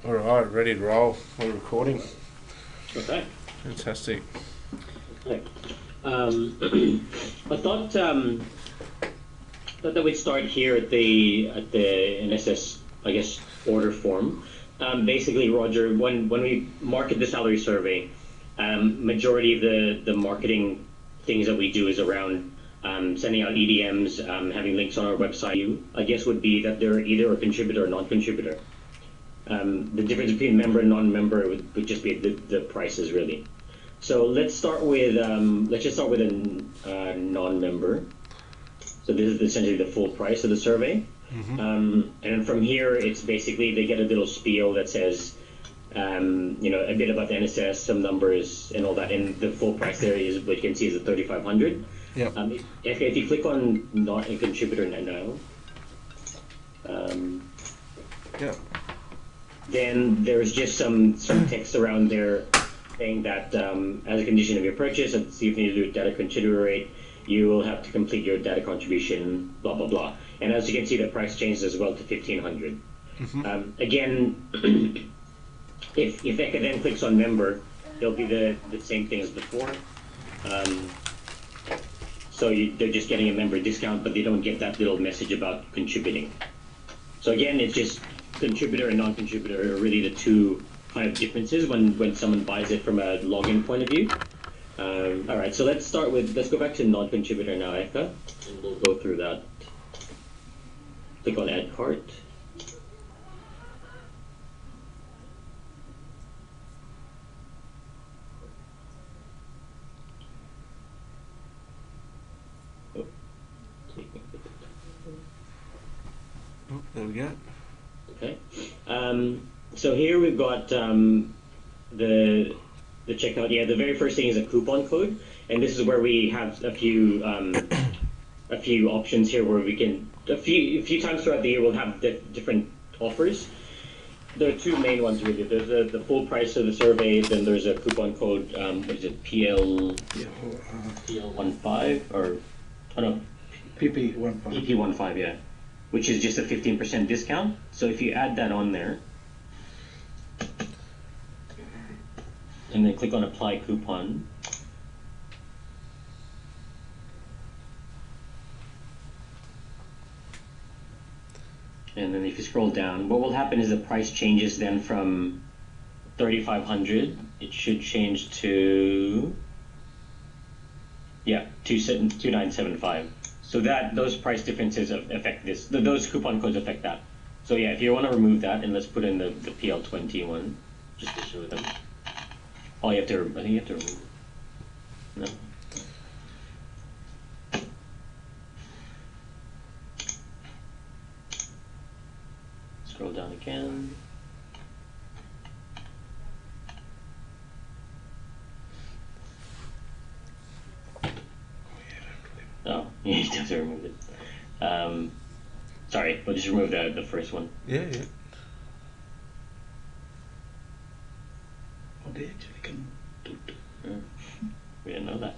All right, ready to roll. We're recording. Okay. Fantastic. Okay. I thought that we'd start here at the NSS, I guess, order form. Basically, Roger, when we market the salary survey, majority of the marketing things that we do is around sending out EDMs, having links on our website. I guess would be that they're either a contributor or non-contributor. The difference between member and non-member would just be the prices, really. So let's start with a non-member. So this is essentially the full price of the survey. And then from here, it's basically they get a little spiel that says, a bit about the NSS, some numbers, and all that. And the full price there is what you can see is the 3,500. Yeah. If you click on not a contributor now. Yeah. Then there's just some text around there saying that as a condition of your purchase, and see if you need to do a data contributor rate, you will have to complete your data contribution, blah, blah, blah. And as you can see, the price changed as well to 1,500. Again, if Eka then clicks on member, it'll be the same thing as before. So they're just getting a member discount, but they don't get that little message about contributing. So again, it's just contributor and non-contributor are really the two kind of differences when someone buys it from a login point of view. All right, so let's go back to non-contributor now, Eka, and we'll go through that. Click on add cart. Oh, there we go. Okay. So here we've got the checkout. Yeah, the very first thing is a coupon code, and this is where we have a few options here where we can a few times throughout the year we'll have different offers. There are two main ones really. There's the full price of the survey, then there's a coupon code. What is it? PL15 or no? PP15. PP15, yeah. Which is just a 15% discount. So if you add that on there, and then click on apply coupon, and then if you scroll down, what will happen is the price changes then from 3,500. It should change to 2,975. So those price differences affect this. Those coupon codes affect that. So yeah, if you want to remove that, and let's put in the PL20 one, just to show them. Oh, I think you have to remove it. No. Scroll down again. Oh, you have to remove it. Sorry, we'll just remove the first one. Yeah. Oh, they actually can do it. We didn't know that.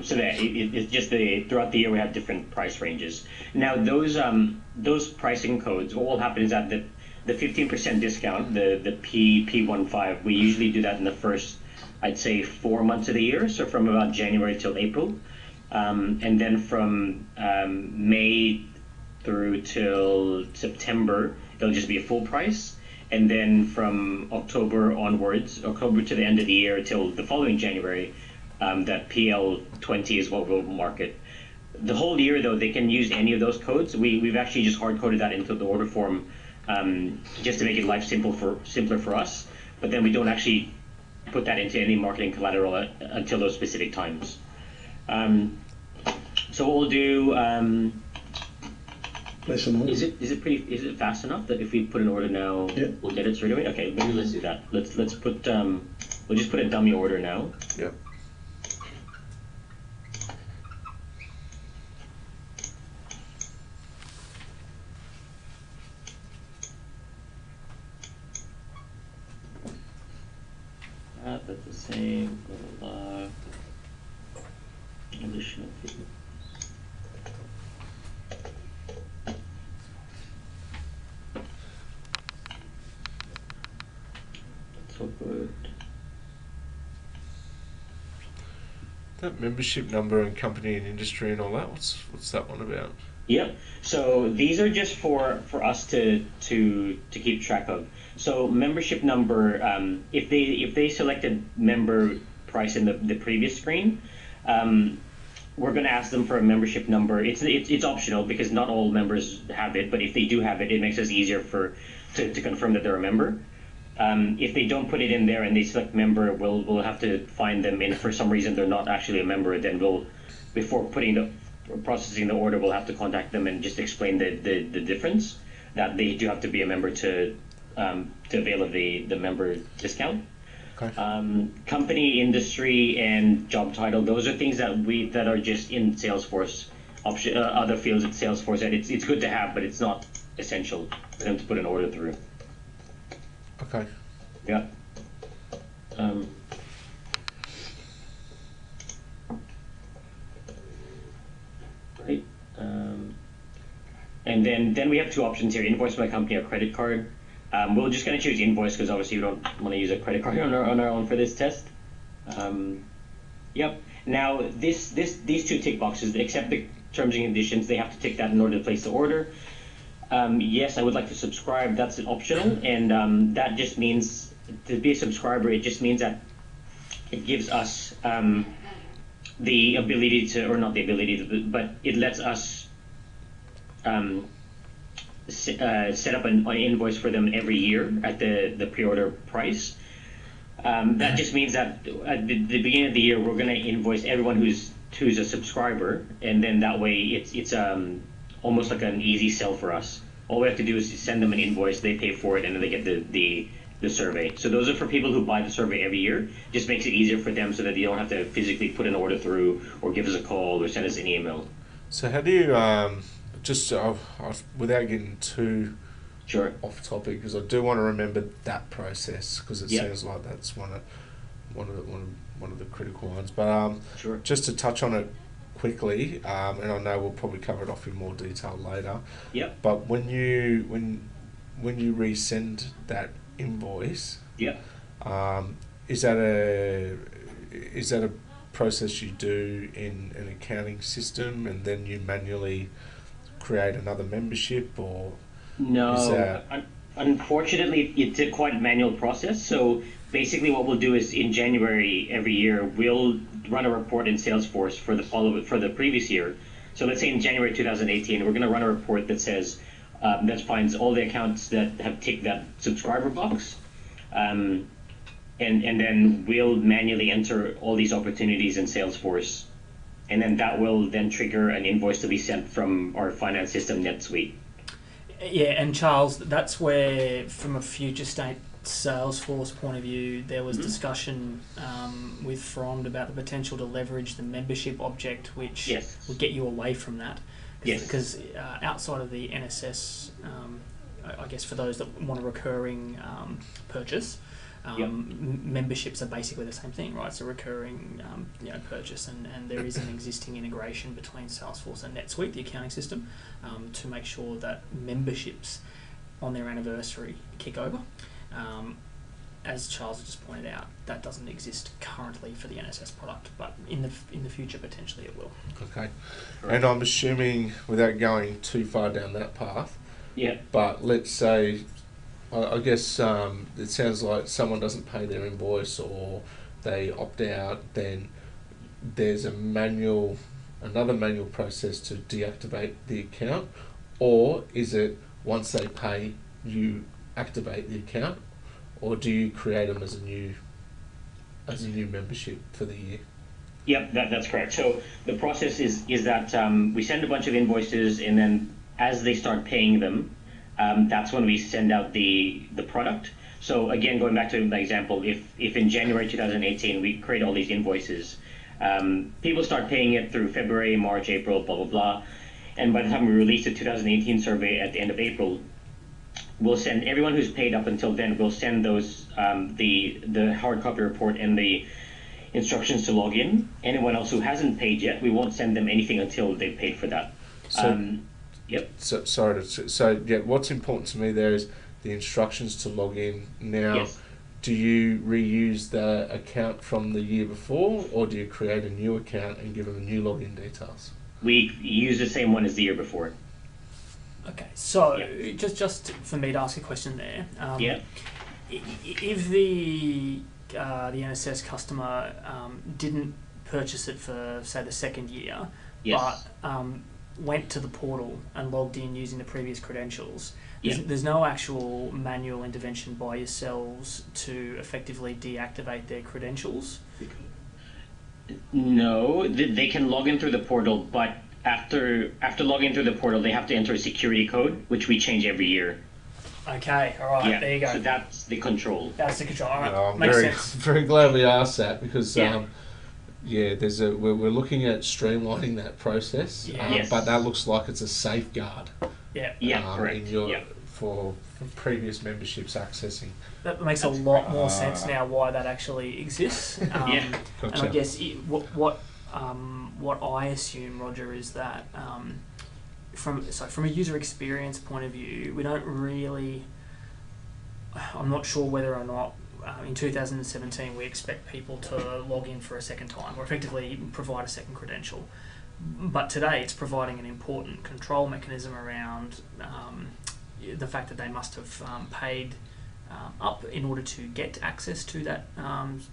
So that it's just throughout the year we have different price ranges. Now those pricing codes, what will happen is that the 15% discount, the P15, we usually do that in the first, I'd say, 4 months of the year, so from about January till April, and then from May through till September, it'll just be a full price, and then from October to the end of the year till the following January, that PL20 is what we'll market. The whole year, though, they can use any of those codes. We've actually just hard-coded that into the order form just to make it life simpler for us, but then we don't actually put that into any marketing collateral until those specific times. So what we'll do, Place an order. is it fast enough that if we put an order now, we'll get it straight away? Okay, maybe let's do that. Let's put we'll just put a dummy order now. Yep. That's the same. Additional fee. So good. That membership number and company and industry and all that. What's that one about? Yep. So these are just for us to keep track of. So membership number, if they selected member price in the previous screen, we're going to ask them for a membership number. It's optional because not all members have it, but if they do have it, it makes us easier to confirm that they're a member. If they don't put it in there and they select member, we'll have to find them. And if for some reason they're not actually a member, then before processing the order, we'll have to contact them and just explain the difference, that they do have to be a member to avail of the member discount. Okay. Company, industry, and job title, those are things that are just in Salesforce option, other fields in Salesforce that it's good to have, but it's not essential for them to put an order through. Okay. Yeah. Right. And then we have two options here: invoice by company or credit card. We're just going to choose invoice because obviously we don't want to use a credit card on our own for this test. Yep. Now these two tick boxes, except the terms and conditions, they have to tick that in order to place the order. Yes, I would like to subscribe. That's optional, and that just means to be a subscriber. It just means that it gives us the ability to, or not the ability to, but it lets us set up an invoice for them every year at the pre-order price. That just means that at the beginning of the year, we're going to invoice everyone who's a subscriber, and then that way it's almost like an easy sell for us. All we have to do is send them an invoice, they pay for it, and then they get the survey. So those are for people who buy the survey every year. Just makes it easier for them so that you don't have to physically put an order through or give us a call or send us an email. So how do you without getting too Sure. off topic, because I do want to remember that process because it Yep. sounds like that's one of the critical ones. But Sure. just to touch on it quickly, and I know we'll probably cover it off in more detail later. Yep. But when you resend that invoice, Yep. is that a process you do in an accounting system and then you manually create another membership, or No, is that... unfortunately, it's a quite manual process. So basically, what we'll do is in January every year, we'll run a report in Salesforce for the previous year. So let's say in January 2018, we're going to run a report that says that finds all the accounts that have ticked that subscriber box, and then we'll manually enter all these opportunities in Salesforce, and then that will then trigger an invoice to be sent from our finance system NetSuite. Yeah, and Charles, that's where, from a future state Salesforce point of view, there was discussion with Frond about the potential to leverage the membership object, which Yes. would get you away from that. Yes. Because outside of the NSS, I guess for those that want a recurring purchase, memberships are basically the same thing, right? It's a recurring purchase, and there is an existing integration between Salesforce and NetSuite, the accounting system, to make sure that memberships on their anniversary kick over. As Charles just pointed out, that doesn't exist currently for the NSS product, but in the future potentially it will. Okay. And I'm assuming, without going too far down that path, but let's say, I guess it sounds like someone doesn't pay their invoice or they opt out, then there's another manual process to deactivate the account, or is it once they pay, you activate the account, or do you create them as a new membership for the year? Yep, that's correct. So the process is that we send a bunch of invoices, and then as they start paying them, that's when we send out the product. So again, going back to my example, if in January 2018 we create all these invoices, people start paying it through February, March, April, blah, blah, blah. And by the time we release the 2018 survey at the end of April, we'll send everyone who's paid up until then, we'll send those, the hard copy report and the instructions to log in. Anyone else who hasn't paid yet, we won't send them anything until they've paid for that. Yep. So what's important to me there is the instructions to log in. Now, Yes. do you reuse the account from the year before, or do you create a new account and give them new login details? We use the same one as the year before. Okay, so just for me to ask a question there. If the NSS customer didn't purchase it for, say, the second year, but went to the portal and logged in using the previous credentials, there's no actual manual intervention by yourselves to effectively deactivate their credentials? No, they can log in through the portal, but after logging through the portal, they have to enter a security code, which we change every year. Okay, all right, there you go. So that's the control. That's the control. All right, I'm makes very, sense. very glad we asked that, because there's we're looking at streamlining that process, but that looks like it's a safeguard. Correct. For previous memberships accessing. That makes a lot more sense now why that actually exists. Gotcha. And I guess what I assume, Roger, is that from a user experience point of view, we don't really. I'm not sure whether or not in 2017 we expect people to log in for a second time or effectively provide a second credential. But today it's providing an important control mechanism around the fact that they must have paid up in order to get access to that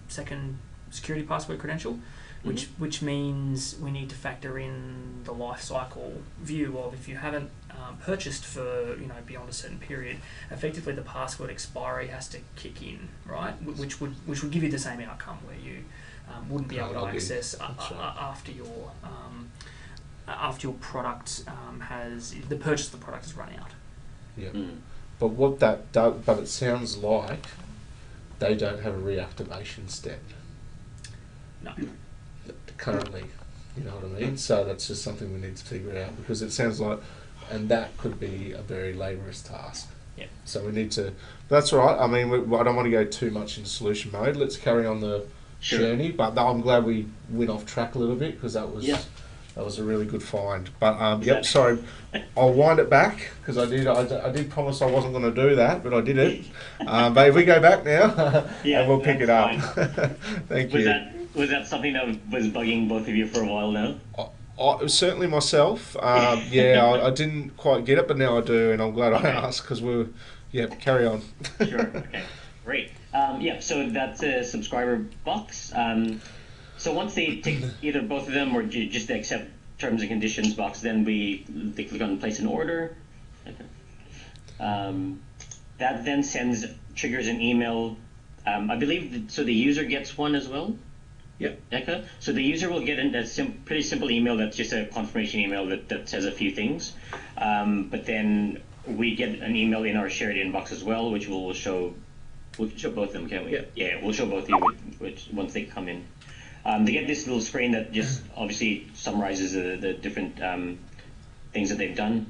second security password credential, which means we need to factor in the life cycle view of, if you haven't purchased for beyond a certain period, effectively the password expiry has to kick in, right? Which would give you the same outcome where you wouldn't be able to access after your product has the purchase of the product has run out. Yeah, but what that does, but it sounds like they don't have a reactivation step. No. Currently, you know what I mean? So that's just something we need to figure out, because it sounds like, and that could be a very laborious task. Yeah. So we need to. That's all right. I mean, I don't want to go too much into solution mode. Let's carry on the journey. But I'm glad we went off track a little bit, because that was. That was a really good find. But sorry, I'll wind it back, because I did promise I wasn't going to do that, but I did it. But if we go back now, and we'll pick it up. Thank you. Was that something that was bugging both of you for a while now? Certainly myself. I didn't quite get it, but now I do, and I'm glad I asked, because carry on. Sure. Okay. Great. So that's a subscriber box. So once they tick either both of them or just the accept terms and conditions box, then they click on place an order. That then triggers an email. I believe so the user gets one as well. Yeah. Okay. So the user will get a pretty simple email that's just a confirmation email that says a few things. But then we get an email in our shared inbox as well, which we'll show both of them, can't we? Yeah. We'll show both of you once they come in. They get this little screen that just obviously summarizes the different things that they've done.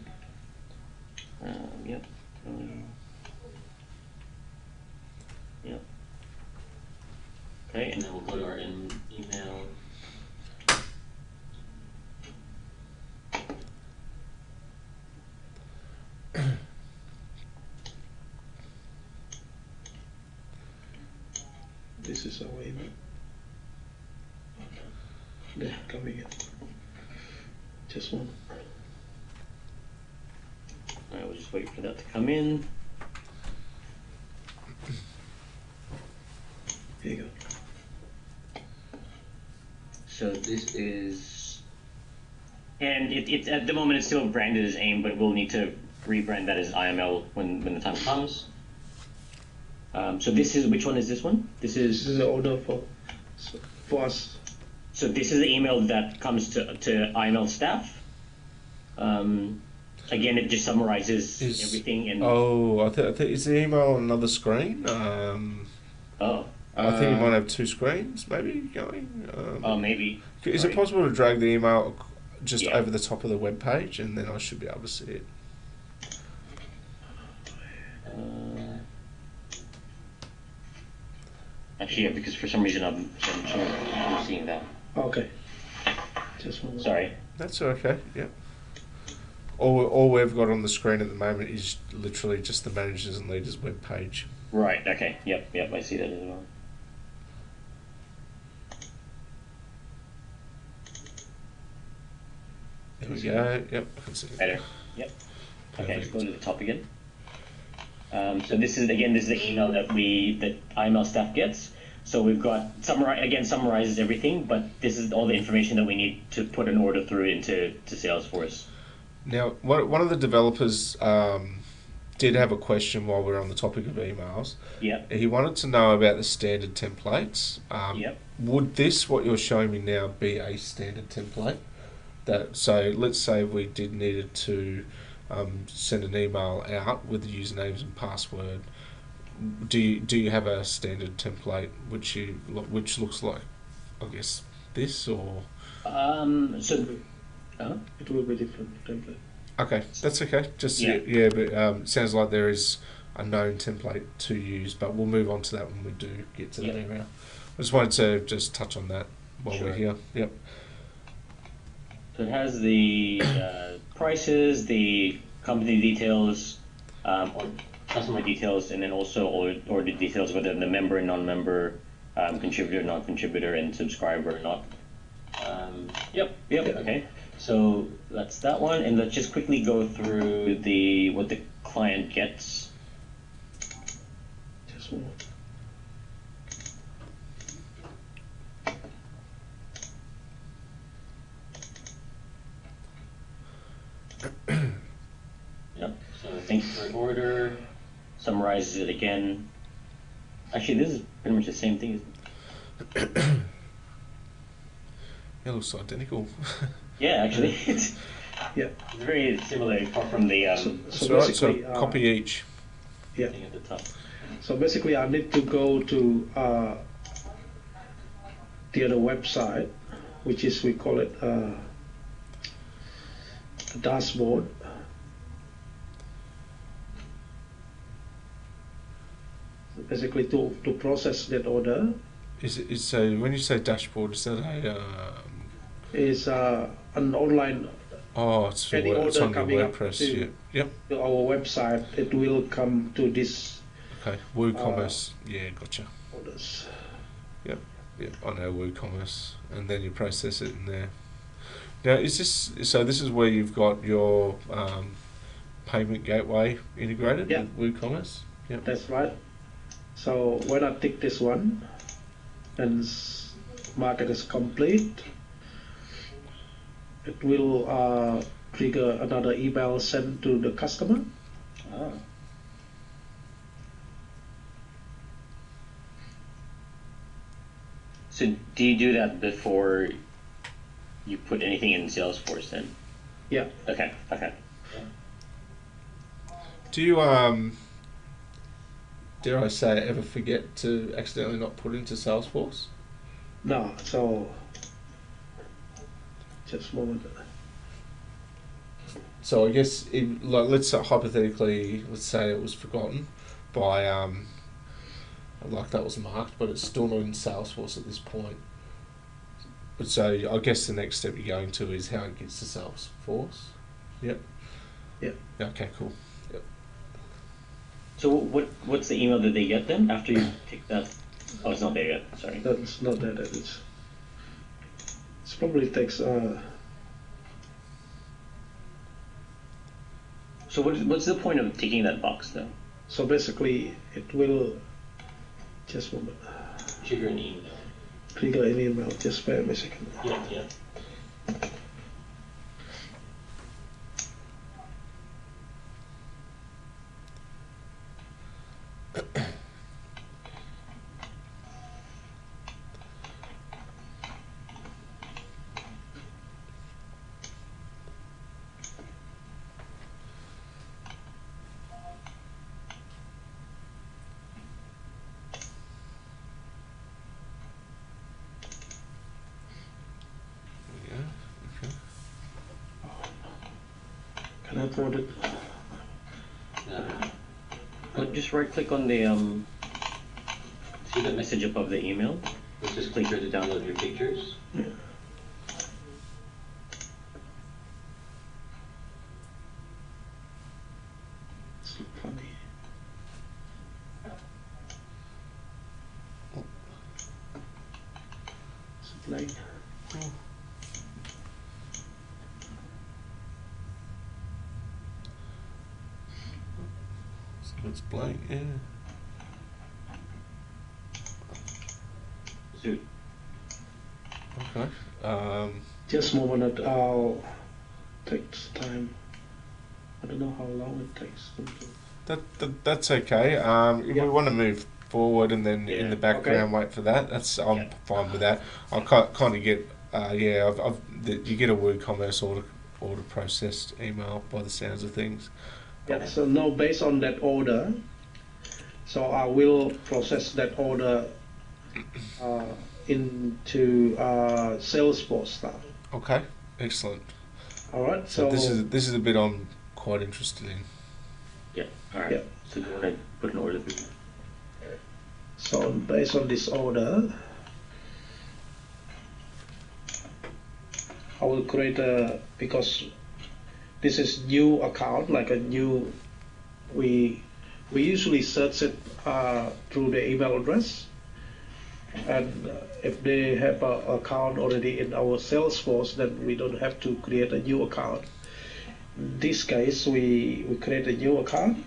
Okay, and then we'll go to our email. This is our email. There, coming in. Just one. Alright, we'll just wait for that to come in. Here you go. So this is, and it's at the moment it's still branded as AIM, but we'll need to rebrand that as IML when the time comes. So this is, which one is this one? This is the order for us. So this is the email that comes to IML staff. Again, it just summarizes everything. And I think is the email on another screen? I think you might have two screens, maybe going. Maybe. Is it possible to drag the email just over the top of the web page, and then I should be able to see it? Actually, yeah, because for some reason I'm seeing that. Okay. Just one. Sorry. That's okay. Yeah. all we've got on the screen at the moment is literally just the managers and leaders web page. Right. Okay. Yep. Yep. I see that as well. There we go. Yep. I can see it. Better. Yep. Okay. Perfect. Let's go to the top again. So this is the email that IML staff gets. So we've got summarizes everything, but this is all the information that we need to put an order through into Salesforce. Now, one of the developers did have a question while we're on the topic of emails. Yep. He wanted to know about the standard templates. Yep. Would this, what you're showing me now, be a standard template? So let's say we needed to send an email out with the usernames and password. Do you have a standard template which looks like, I guess, this or? It will be different template. Okay, that's okay. Just but it sounds like there is a known template to use, but we'll move on to that when we do get to that email. I just wanted to just touch on that while we're here. Yep. So it has the prices, the company details, or customer details, and then also order details, whether the member and non-member, contributor, non-contributor, and subscriber or not. Yep. Okay. So that's that one, and let's just quickly go through what the client gets. Just one. Yep. So thank you for your order. Summarizes it again. Actually, this is pretty much the same thing. It looks identical. Yeah, actually, it's very similar, apart from the So copy each. Yeah. thing at the top. So basically, I need to go to the other website, which is, we call it a dashboard. Basically, to process that order. So when you say dashboard, is that a? Is an online. It's on your WordPress. Yep. To our website, it will come to this. Okay, WooCommerce. Gotcha. Orders. Yep. I know WooCommerce, and then you process it in there. Now, is this so? This is where you've got your payment gateway integrated with WooCommerce. Yep. That's right. So when I tick this one, and mark it as complete, it will trigger another email sent to the customer. So do you do that before you put anything in Salesforce then? Yeah. Okay. Do you dare I say, ever forget to accidentally not put into Salesforce? No. So just a moment. So I guess, let's say, hypothetically, let's say it was forgotten by, like that was marked, but it's still not in Salesforce at this point. But so I guess the next step you're going to is how it gets to Salesforce. Yep. Okay, cool. Yep. So what's the email that they get then after you tick that? Oh, it's not there yet. Sorry. That's not that. It probably takes. So what's the point of ticking that box though? So basically, it will just a moment. Trigger an email. Trigger an email. Just bear me a second. Yeah. Can I forward it? Just right click on the see the message above the email. Let's just click here to download your pictures. Yeah. blank. So it's blank, yeah. Shoot. Okay. Just a moment, I'll takes time. I don't know how long it takes. That's okay. If we want to move forward and then in the background wait for that, I'm fine with that. I'll kind of get you get a WooCommerce order processed email by the sounds of things. Yeah. So now based on that order, so I will process that order into SalesForce now. Okay. Excellent. All right. So this is a bit I'm quite interested in. Yeah. All right. Yeah. So do you want to put an order through? So based on this order, I will create because this is new account, like a new, we usually search it through the email address, and if they have an account already in our Salesforce, then we don't have to create a new account. In this case, we create a new account.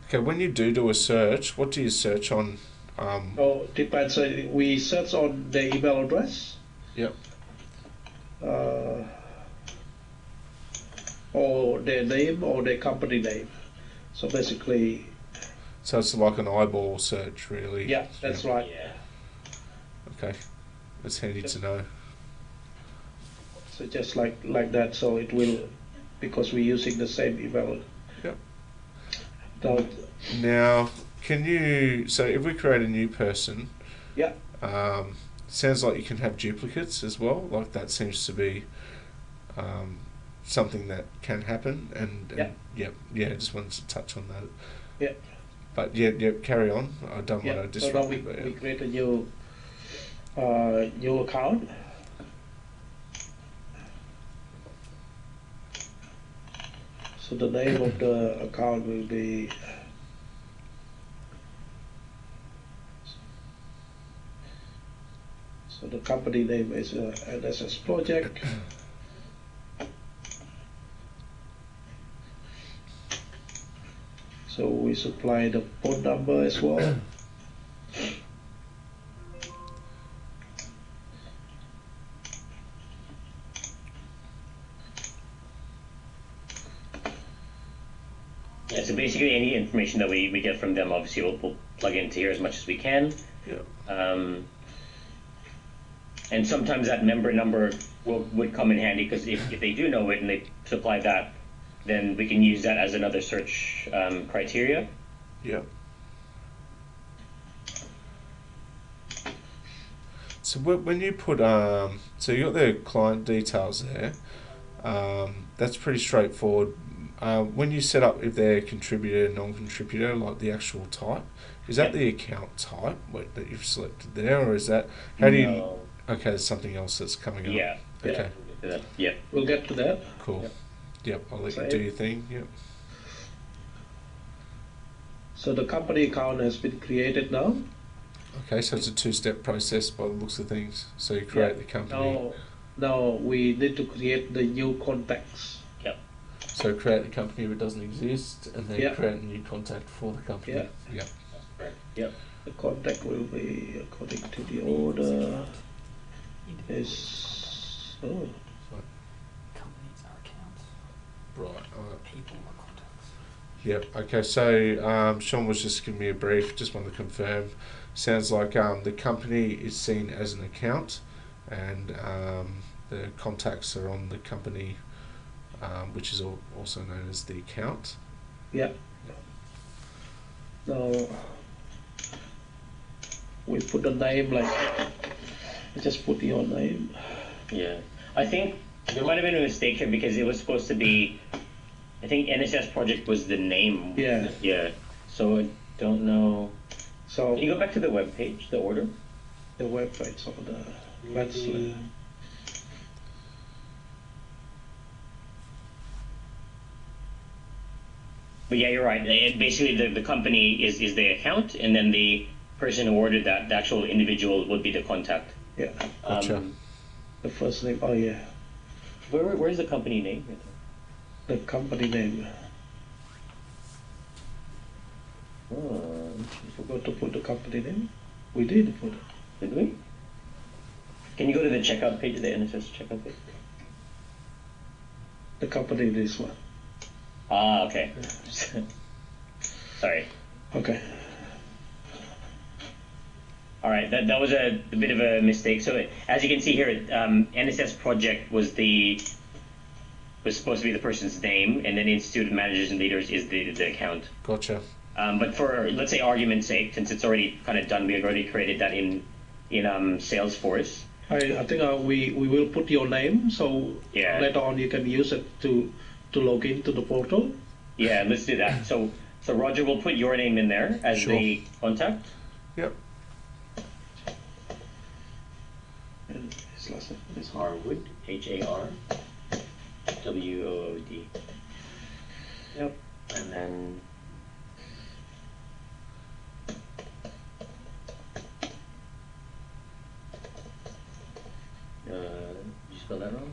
Okay, when you do a search, what do you search on? Depends. We search on the email address. Yep. Or their name or their company name. So basically. So it's like an eyeball search, really. Yeah, that's right. Yeah. Okay, that's handy to know. So just like that, so it will, because we're using the same email. Yep. Now, so if we create a new person, yeah. Sounds like you can have duplicates as well. Like that seems to be something that can happen. And just wanted to touch on that. Yeah. But carry on. I don't want to disrupt. So now we create a new account. So the name of the account will be so the company name is NSS Project. So we supply the phone number as well. Yeah, so basically any information that we get from them, obviously we'll plug into here as much as we can. Yeah. And sometimes that member number would come in handy, because if they do know it and they supply that, then we can use that as another search criteria. Yeah. So when you put so you got the client details there, that's pretty straightforward. When you set up if they're contributor, non-contributor, like the actual type, is that the account type that you've selected there, or is that how do you? Okay, there's something else that's coming up. Yeah. Okay. Yeah. We'll get to that. Cool. Yep. I'll let you do your thing. Yep. So the company account has been created now. Okay, so it's a two-step process by the looks of things. So you create the company. Now we need to create the new contacts. Yep. So create the company if it doesn't exist, and then create a new contact for the company. Yeah. Yep. Yep. The contact will be according to the order. Is companies are accounts. Right. People are contacts. Yep. Okay. So Sean was just giving me a brief. Just wanted to confirm. Sounds like the company is seen as an account, and the contacts are on the company, which is also known as the account. Yeah. Now we put the name like. Just put your name. Yeah. I think there might have been a mistake here, because it was supposed to be, I think NSS Project was the name. Yeah. Yeah. So I don't know. So can you go back to the web page, the order? The web page of the website. But yeah, you're right. Basically, the company is the account, and then the person who ordered that, the actual individual, would be the contact. Yeah. Gotcha. The first name. Oh yeah. Where's the company name? The company name. Oh, We forgot to put the company name. We did put it. did we? Can you go to the checkout page, the NSS checkout page? The company this one. Ah, okay. Sorry. Okay. All right, that was a bit of a mistake. So as you can see here, NSS project was supposed to be the person's name, and then Institute of Managers and Leaders is the account. Gotcha. But for, let's say, argument's sake, since it's already kind of done, we've already created that in SalesForce. I think we will put your name, so Yeah. later on you can use it to log into the portal. Yeah, let's do that. So Roger, will put your name in there as Sure. the contact. Yep. And his last name is Harwood, HARWOOD. Yep. And then did you spell that wrong?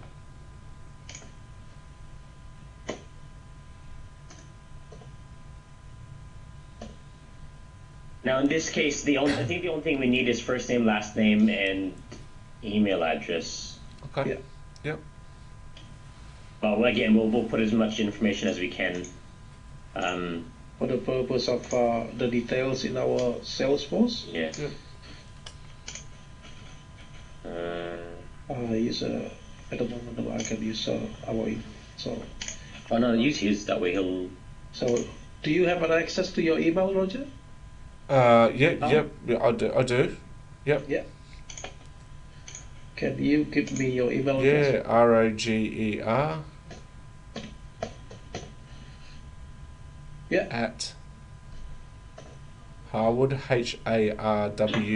Now in this case, I think the only thing we need is first name, last name, and email address. Okay. Yeah. Yep. Well, again, we'll put as much information as we can. For the purpose of the details in our SalesForce. Yeah. Yep. Use at the moment I can use our email. So. Oh no, use that way he'll. So, do you have an access to your email, Roger? Yeah. I do. Yep. Yeah. Can you give me your email Yeah. address? ROGER. Yeah. At Harwood, HARWOOD.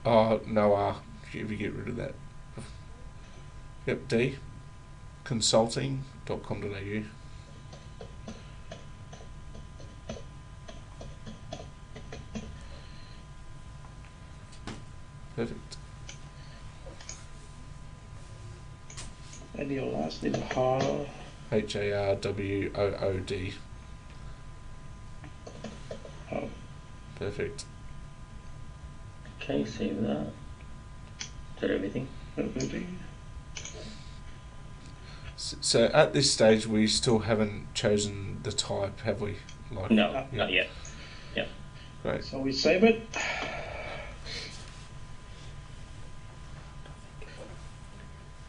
Oh, no, if you get rid of that. Yep, D. Consulting.com.au. Perfect. And your last name, HARWOOD. Oh. Perfect. Okay, save that. Is that everything? Everything. So at this stage, we still haven't chosen the type, have we? Like, No, yeah. not yet. Yeah. Great. So we save it.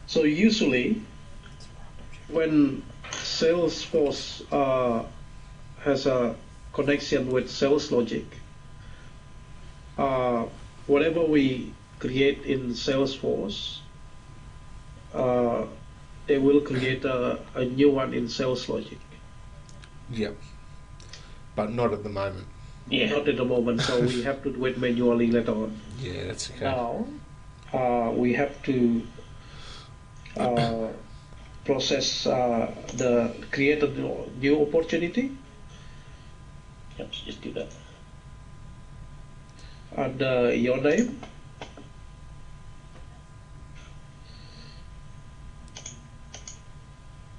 So usually, when SalesForce has a connection with SalesLogic, whatever we create in SalesForce, they will create a new one in SalesLogic. Yep. But not at the moment. Yeah. Not at the moment, so we have to do it manually later on. Yeah, that's okay. Now, we have to process create a new opportunity. Yep, so just do that. And your name.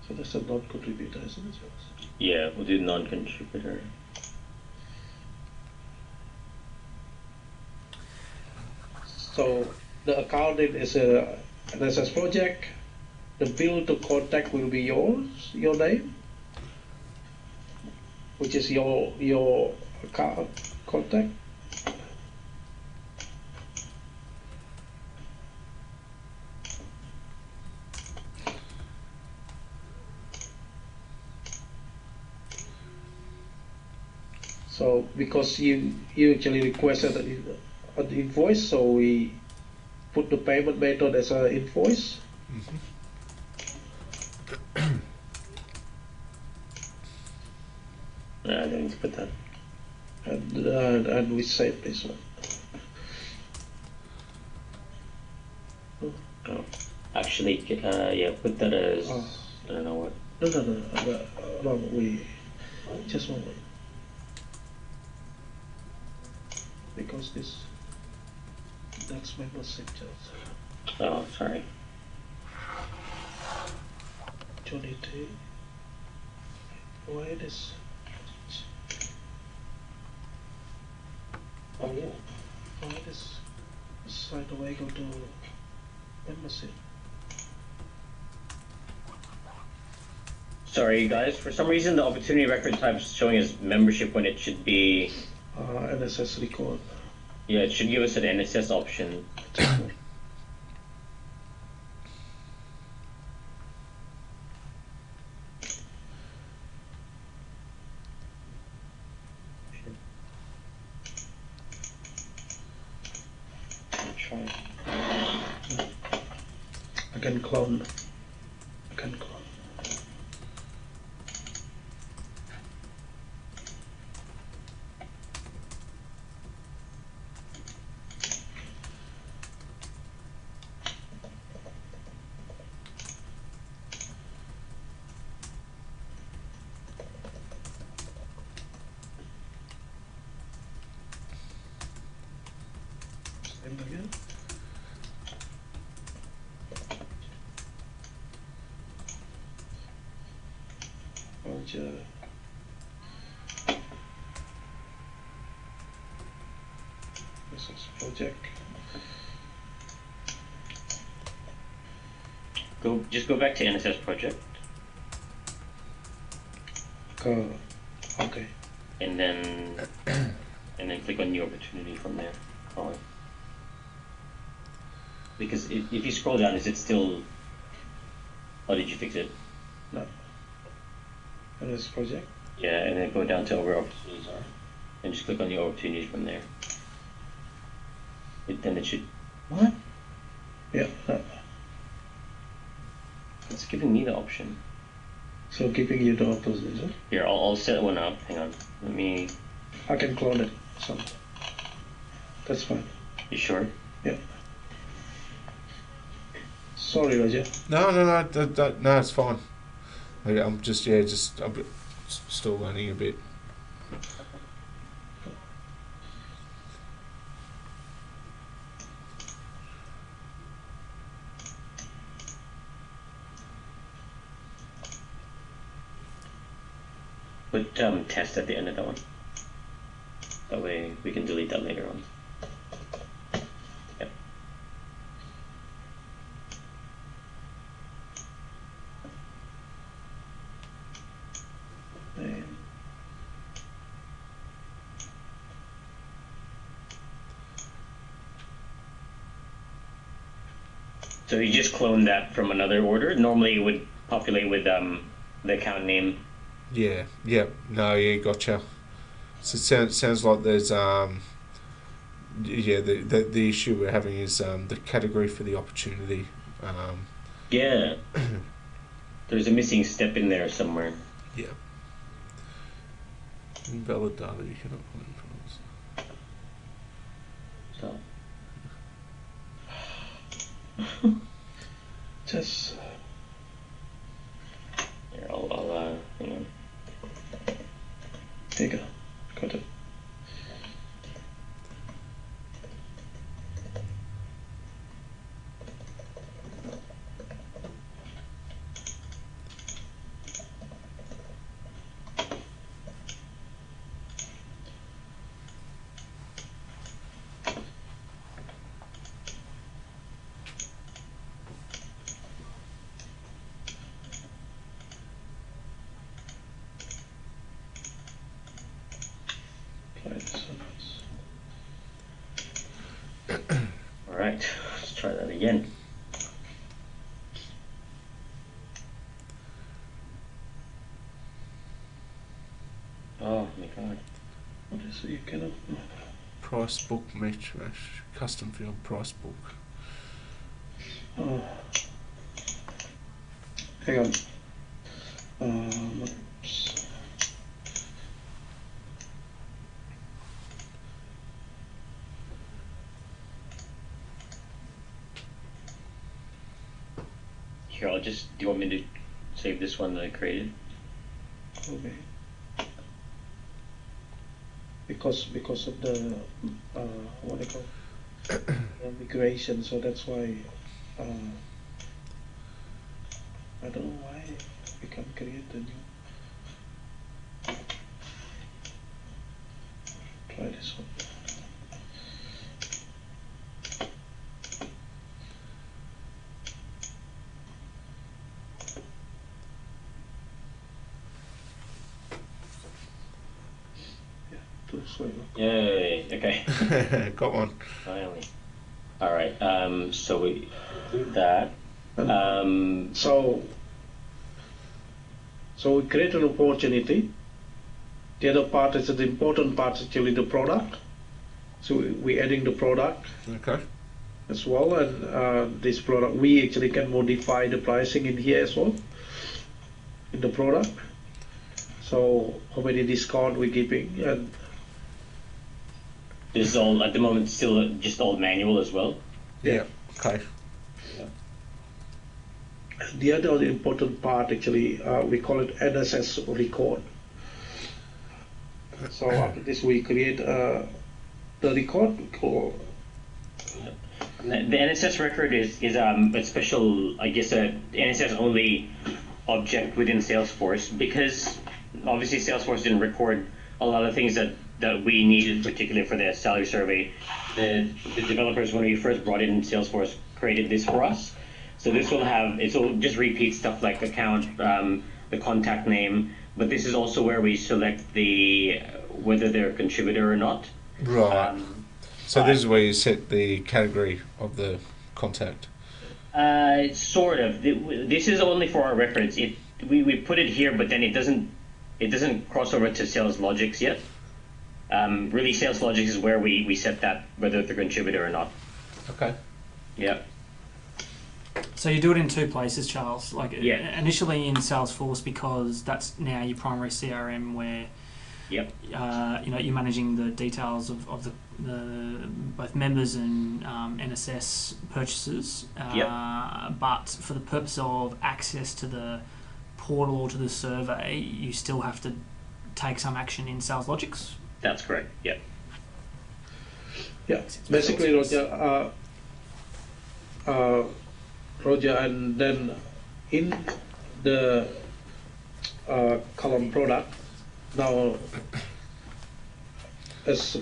So that's a non-contributor, isn't it? Yeah, we'll do non-contributor. So the account name is a NSS project. The bill to contact will be your name, which is your account contact. So because you actually requested an invoice, so we put the payment method as an invoice. Mm-hmm. Yeah, I don't need to put that. And we save this one. Oh, actually, yeah, put that as I don't know what. No, we just one moment. because that's membership charge. Oh, sorry. 22. Why this? Oh, why this side away go to membership? Sorry, guys. For some reason, the opportunity record type is showing as membership when it should be. NSS record. Yeah, it should give us an NSS option. I can clone. Same again. Roger. This is project. Just go back to NSS project. Go. Okay. And then click on new opportunity from there. Probably. Because if you scroll down, is it still? Oh, did you fix it? No. And this project? Yeah, and then go down to where opportunities are, and just click on the opportunities from there. Then it should. What? Yeah. It's giving me the option. So giving you the opposite. Here, I'll set one up. Hang on. Let me. I can clone it. So that's fine. You sure? Yeah. Sorry, Roger. No, it's fine. I'm just I'm still learning a bit. Put test at the end of that one. That way we can delete that later on. Yep. So you just cloned that from another order. Normally it would populate with the account name. Yeah. Gotcha. So it sounds like there's the issue we're having is the category for the opportunity. Yeah. There's a missing step in there somewhere. Yeah. Invalid data you cannot put in front of us. So. Just. Here, I'll hang on. There you go. Got it. Alright, let's try that again. Oh my god. What is it? You cannot. Price book match custom field price book. Oh. Hang on. Oops. Here, do you want me to save this one that I created? Okay. because of the what they call migration. So that's why I don't know why we can't create a new. Try this one. Yay, okay. Got one. Finally. All right, so we do that. So we create an opportunity. The other part is the important part, actually the product. So we're adding the product as well, and this product we actually can modify the pricing in here as well in the product. So how many discount we're giving, and this is all at the moment still just all manual as well. Yeah. Okay. Yeah. The other important part, actually, we call it NSS record. So after this, we create the record. The NSS record is a special, I guess, a NSS only object within Salesforce, because obviously Salesforce didn't record a lot of things that we needed, particularly for the salary survey. The developers, when we first brought it in Salesforce, created this for us. So this will just repeat stuff like account, the contact name, but this is also where we select whether they're a contributor or not. Right. So this is where you set the category of the contact. Sort of. This is only for our records. We put it here, but then it doesn't cross over to SalesLogic yet. Really, SalesLogic is where we set that, whether they're a contributor or not. Okay. Yeah. So you do it in two places, Charles. Initially in Salesforce, because that's now your primary CRM, where you're managing the details of the both members and NSS purchases. But for the purpose of access to the portal or to the survey, you still have to take some action in SalesLogic. That's correct. Yeah. Yeah. Basically, Roger, and then in the column product, now as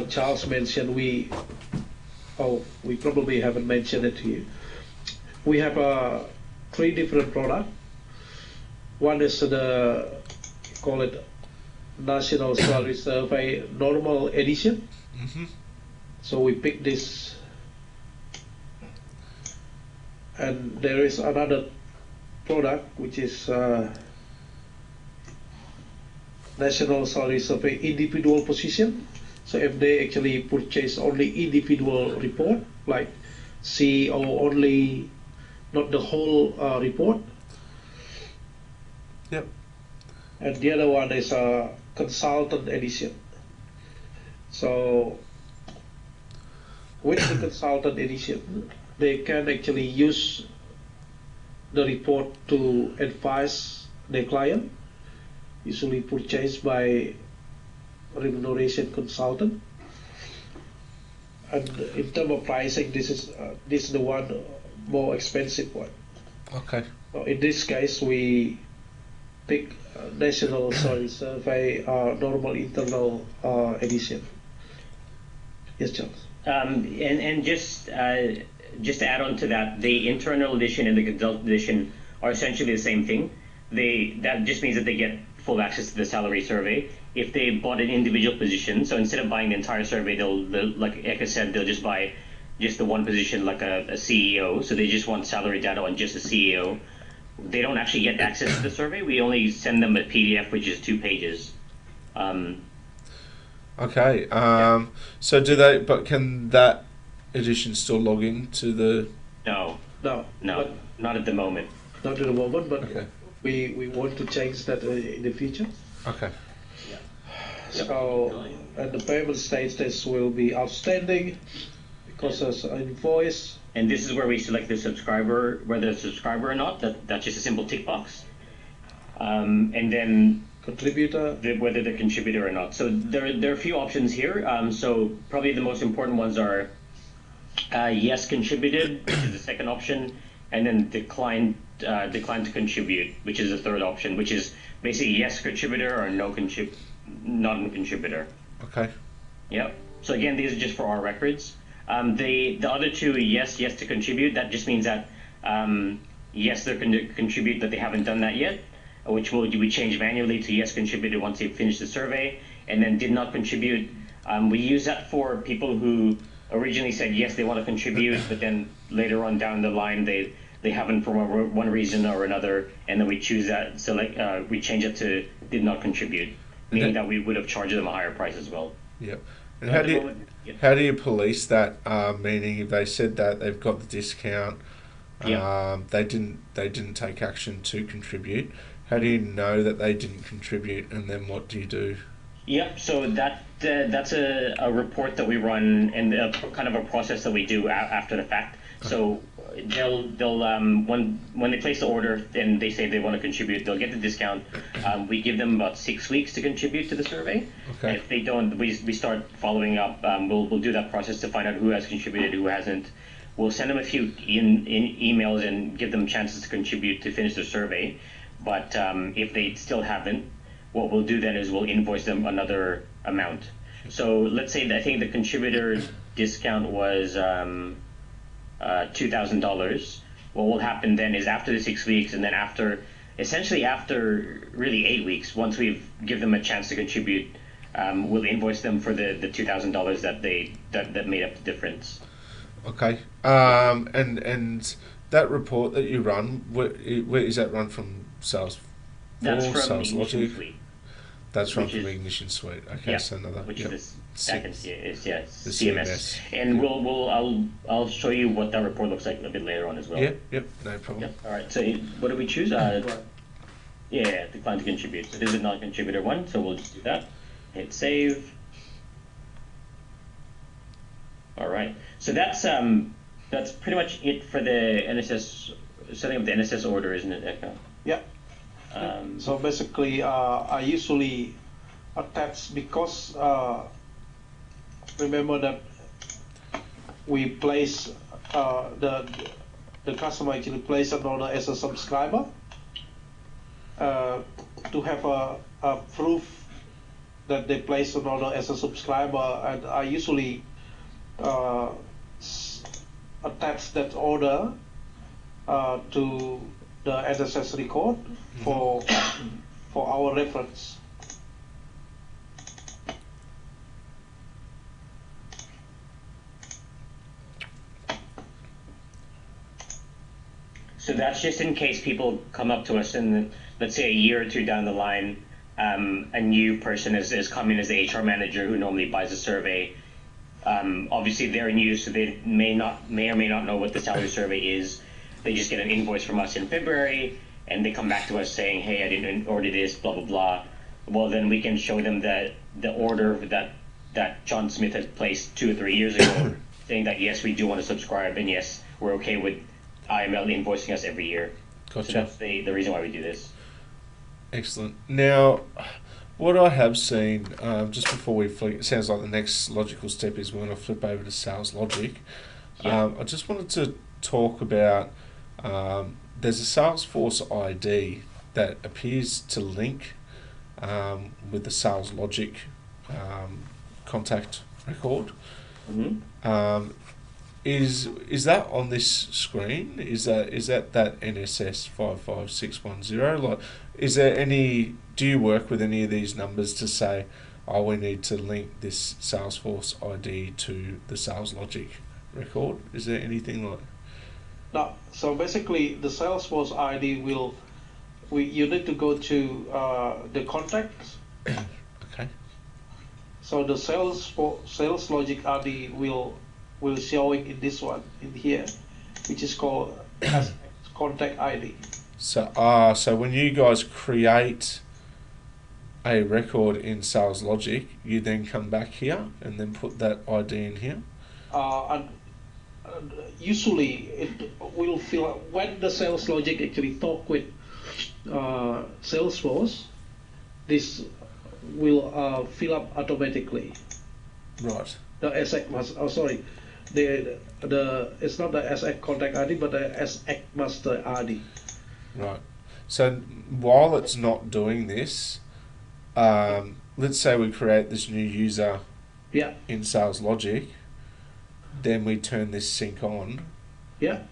Charles mentioned, we probably haven't mentioned it to you. We have 3 different products. One is call it National Salary Survey Normal Edition. Mm-hmm. So we pick this. And there is another product which is National Salary Survey Individual Position. So if they actually purchase only individual report, like CEO only, not the whole report. Yep. And the other one is a Consultant Edition. So with the Consultant Edition, they can actually use the report to advise their client, usually purchased by remuneration consultant. And in terms of pricing, this is the one more expensive one. Okay. So in this case, we pick National Salary Survey Normal Internal Edition. Yes, Charles. And just to add on to that, the internal edition and the consultant edition are essentially the same thing. That just means that they get full access to the salary survey. If they bought an individual position, so instead of buying the entire survey, they'll like Eka said, they'll just buy just the one position, like a CEO. So they just want salary data on just a CEO. They don't actually get access to the survey. We only send them a PDF, which is 2 pages. Okay. So do they? But can that edition still log in to the? No, No, not at the moment. Not at the moment, but Okay. we want to change that in the future. Okay. So, and the payment status will be outstanding because there's an invoice. And this is where we select the subscriber, whether it's a subscriber or not. That's just a simple tick box. And then contributor. Whether they're contributor or not. So there are a few options here. So probably the most important ones are yes contributed, which is the second option, and then decline to contribute, which is the third option, which is basically yes contributor or no non-contributor. Okay. Yep. So again, these are just for our records. The other two, yes to contribute, that just means that yes, they're going to contribute, but they haven't done that yet, which we change manually to yes contributed once they finish the survey, and then did not contribute. We use that for people who originally said yes, they want to contribute, but then later on down the line they haven't for one reason or another, and then we choose that. So we change it to did not contribute, meaning that we would have charged them a higher price as well. Yep. And how do you police that? Meaning, if they said that they've got the discount, they didn't take action to contribute. How do you know that they didn't contribute, and then what do you do? Yep. So that's a report that we run, and kind of a process that we do after the fact. Okay. So they'll when they place the order and they say they want to contribute, they'll get the discount. We give them about 6 weeks to contribute to the survey. Okay. If they don't, we start following up. We'll do that process to find out who has contributed, who hasn't. We'll send them a few in emails and give them chances to contribute to finish the survey. But if they still haven't, what we'll do then is we'll invoice them another amount. So let's say that I think the contributor discount was $2,000. What will happen then is after the 6 weeks, and then after really 8 weeks, once we've given them a chance to contribute, we'll invoice them for the $2,000 that made up the difference. Okay. And that report that you run, where is that run from SalesForce? That's from SalesLogic? Suite. That's from Ignition Suite. Okay, yeah, so another. Which is the second, the CMS. And I'll show you what that report looks like a bit later on as well. Yep, no problem. Yep. All right. So what do we choose? Decline to contribute. So this is not contributor one, so we'll just do that. Hit save. All right. So that's pretty much it for the NSS setting up the NSS order, isn't it, Eka? Yeah. So basically, I usually attach because remember that we place the customer actually place an order as a subscriber. To have a proof that they place an order as a subscriber, and I usually attach that order to the NSS record for our reference. So that's just in case people come up to us and let's say a year or two down the line, a new person is coming as the HR manager who normally buys a survey. Obviously they're new, so they may or may not know what the salary survey is. They just get an invoice from us in February, and they come back to us saying, hey, I didn't order this, blah, blah, blah. Well, then we can show them the order that John Smith had placed 2 or 3 years ago, saying that, yes, we do want to subscribe, and yes, we're okay with IML invoicing us every year. Gotcha. So that's the reason why we do this. Excellent. Now, what I have seen, just before we flip, it sounds like the next logical step is we're going to flip over to SalesLogic. Yeah. I just wanted to talk about, there's a SalesForce ID that appears to link with the SalesLogic contact record. Mm-hmm. Is that on this screen? Is that NSS 55610? Like, is there any? Do you work with any of these numbers to say, oh, we need to link this SalesForce ID to the SalesLogic record? Is there anything like? No. So basically, the SalesForce ID you need to go to the contacts. Okay. So the SalesLogic ID will showing in this one in here, which is called as contact ID. So when you guys create a record in SalesLogic, you then come back here and then put that ID in here. And usually it will fill when the SalesLogic actually talk with SalesForce. this will fill up automatically. Right. The SX must. Oh, sorry. The it's not the SX contact ID, but the SX master ID. Right. So while it's not doing this, let's say we create this new user Yeah. in SalesLogic, then we turn this sync on. Yeah.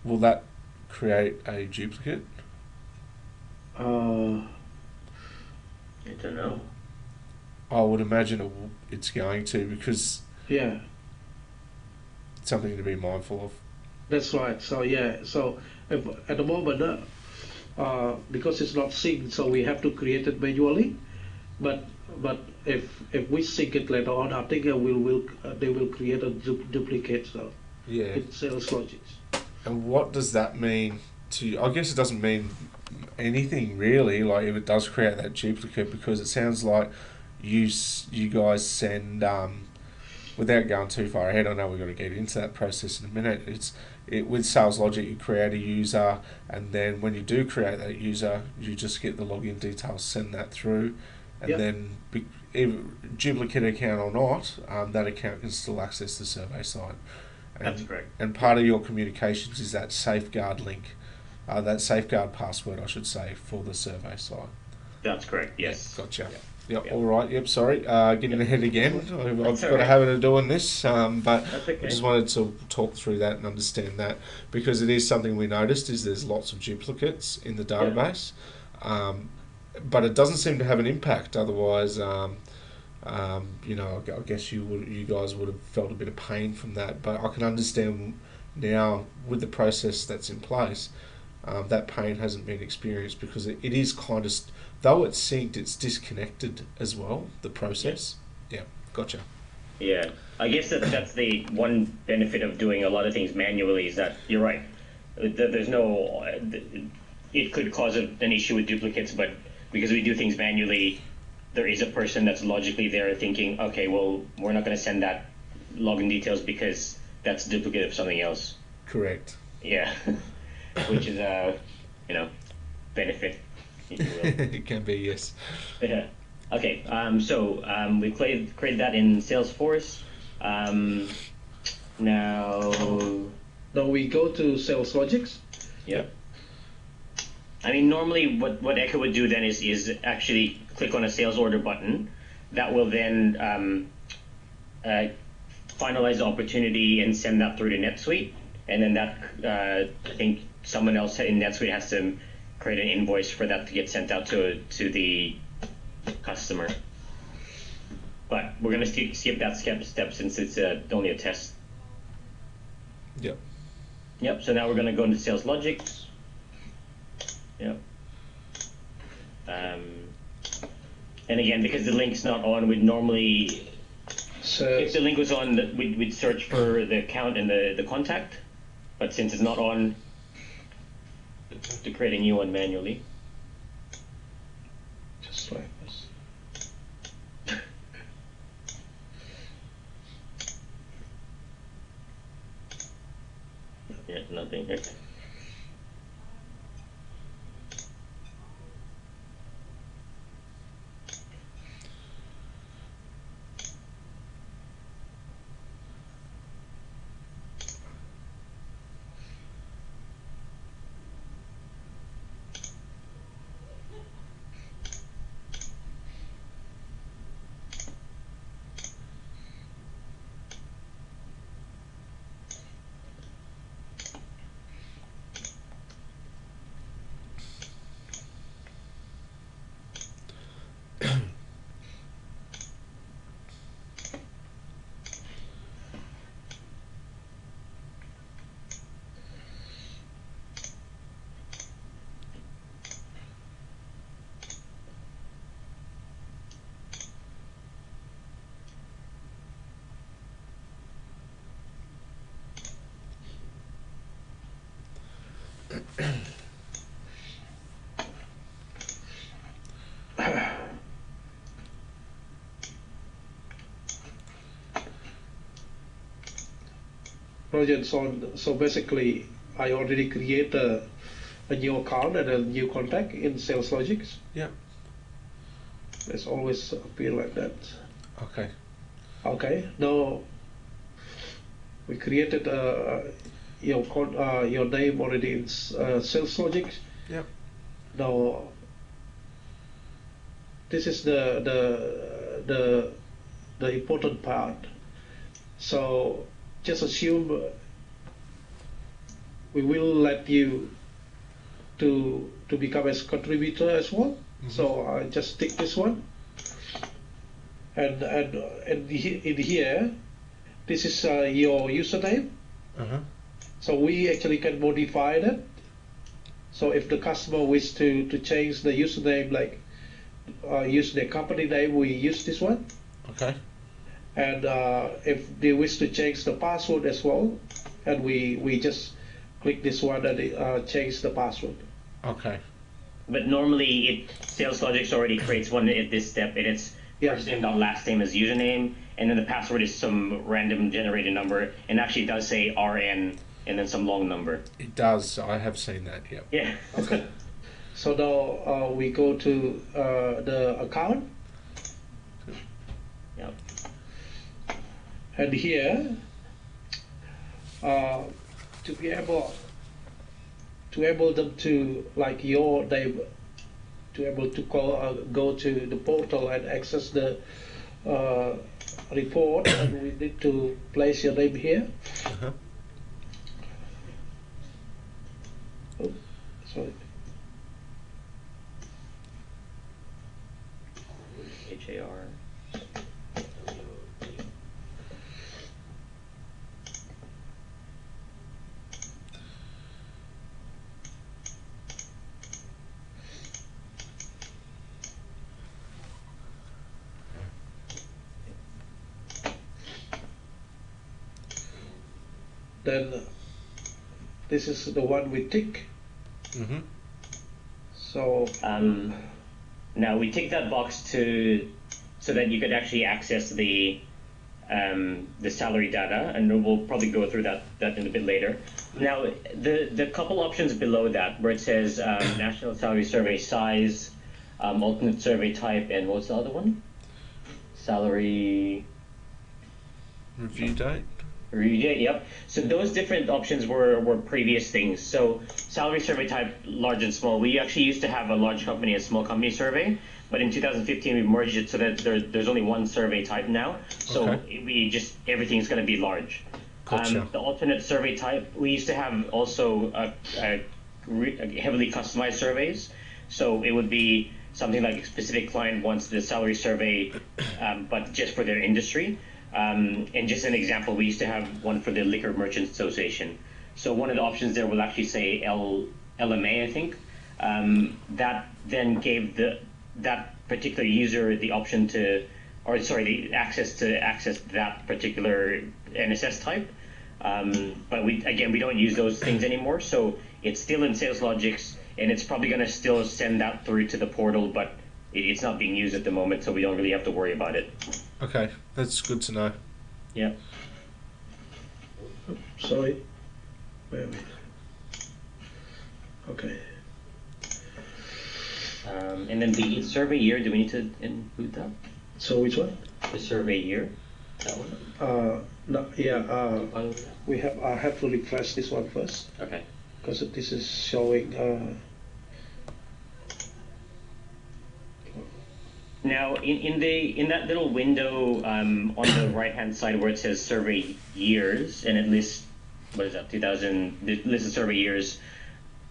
Will that create a duplicate? I don't know. I would imagine it's going to, because Yeah. it's something to be mindful of. That's right. So yeah. So if, at the moment, because it's not synced, so we have to create it manually. But if we sync it later on, I think they will create a duplicate. So Yeah. in SalesLogic. And what does that mean to you? I guess it doesn't mean anything really, like if it does create that duplicate, because it sounds like you guys send, without going too far ahead, I know we've got to get into that process in a minute, with SalesLogic you create a user, and then when you do create that user, you just get the login details, send that through, and Yep. then if duplicate account or not, that account can still access the survey site. And, That's correct. And part of your communications is that safeguard link, that safeguard password, I should say, for the survey site. That's correct. Yes. Gotcha. Yep. Yep. All right. Yep. Sorry. Getting ahead again. I've got a right. habit of doing this, but That's okay. I just wanted to talk through that and understand that, because it is something we noticed is there's lots of duplicates in the database, but it doesn't seem to have an impact. Otherwise, I guess you guys would have felt a bit of pain from that. But I can understand now with the process that's in place, that pain hasn't been experienced, because it is kind of, though it's synced, it's disconnected as well, the process. Yeah, gotcha. Yeah, I guess that's the one benefit of doing a lot of things manually, is that you're right. There's no, it could cause an issue with duplicates, but because we do things manually, there is a person that's logically there thinking, okay, well, we're not going to send that login details because that's a duplicate of something else. Correct. Yeah, which is a, benefit, if you will. It can be, yes. Yeah. Okay. So we created that in SalesForce. Now we go to SalesLogic. Yeah. I mean, normally what Echo would do then is actually click on a sales order button. That will then finalize the opportunity and send that through to NetSuite. And then that, I think someone else in NetSuite has to create an invoice for that to get sent out to the customer. But we're going to skip that step since it's only a test. Yep. Yep, so now we're going to go into SalesLogic. Yep. And again, because the link's not on, we'd normally, if the link was on, we'd search for the account and the contact. But since it's not on, we have to create a new one manually. Just like this. Yeah, nothing. Okay. Project, so basically, I already create a new account and a new contact in SalesLogic. Yeah. It's always appear like that. Okay. Okay. Now we created your name already in SalesLogic. Yep. Now this is the important part. So just assume we will let you to become as contributor as well. Mm-hmm. So I just tick this one, and in here, this is your username. Uh-huh. So we actually can modify that. So if the customer wish to change the username, like use their company name, we use this one. Okay. And if they wish to change the password as well, and we just click this one and change the password. Okay. But normally, SalesLogic already creates one at this step, and it's first name dot last name as username, and then the password is some random generated number, and actually it does say RN and then some long number. It does. I have seen that. Yep. Yeah. Okay. So now we go to the account. Yep. And here, to be able them to, like your name, to able to go to the portal and access the report, and we need to place your name here. Uh-huh. Oh, sorry. HAR. Then this is the one we tick. Mm-hmm. So now we tick that box so that you could actually access the salary data, and we'll probably go through that in a bit later. Now the couple options below that where it says national salary survey size, alternate survey type, and what's the other one? Salary review date. Yep. So those different options were previous things. So salary survey type, large and small. We actually used to have a large company and small company survey, but in 2015 we merged it so that there's only one survey type now. So everything's going to be large. Gotcha. The alternate survey type, we used to have also heavily customized surveys. So it would be something like a specific client wants the salary survey, but just for their industry. And just an example, we used to have one for the Liquor Merchants Association. So one of the options there will actually say LMA, I think. That then gave that particular user the option the access to access that particular NSS type. But we don't use those things anymore. So it's still in SalesLogic, and it's probably going to still send that through to the portal, but it's not being used at the moment, so we don't really have to worry about it. Okay, that's good to know. Yeah. Sorry. Wait. Okay. And then the survey year, do we need to include that? So which one? The survey year. That one. No, yeah. We have. I have to refresh this one first. Okay. Because this is showing. Now, in that little window on the right-hand side where it says survey years, and it lists, what is that, 2000, it lists the survey years,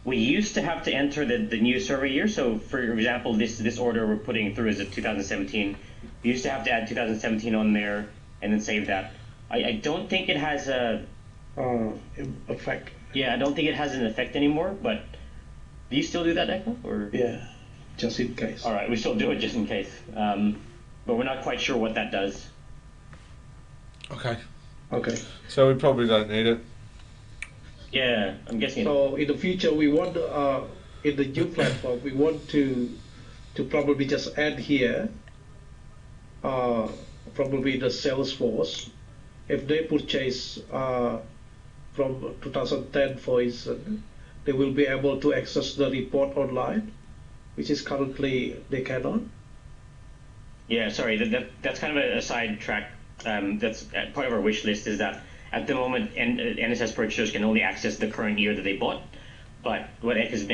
we used to have to enter the new survey year. So, for example, this order we're putting through is a 2017. We used to have to add 2017 on there and then save that. I don't think it has a... effect. Yeah, I don't think it has an effect anymore, but do you still do that, Echo? Or? Yeah. Just in case. All right, we still do it just in case, but we're not quite sure what that does. Okay. Okay. So we probably don't need it. Yeah, I'm guessing. So in the future, we want in the new platform, we want to probably just add here, probably the SalesForce, if they purchase from 2010, for instance, they will be able to access the report online, which is currently they cannot. Yeah, sorry, that's kind of a sidetrack. That's part of our wish list is that at the moment, NSS purchasers can only access the current year that they bought. But what Ek is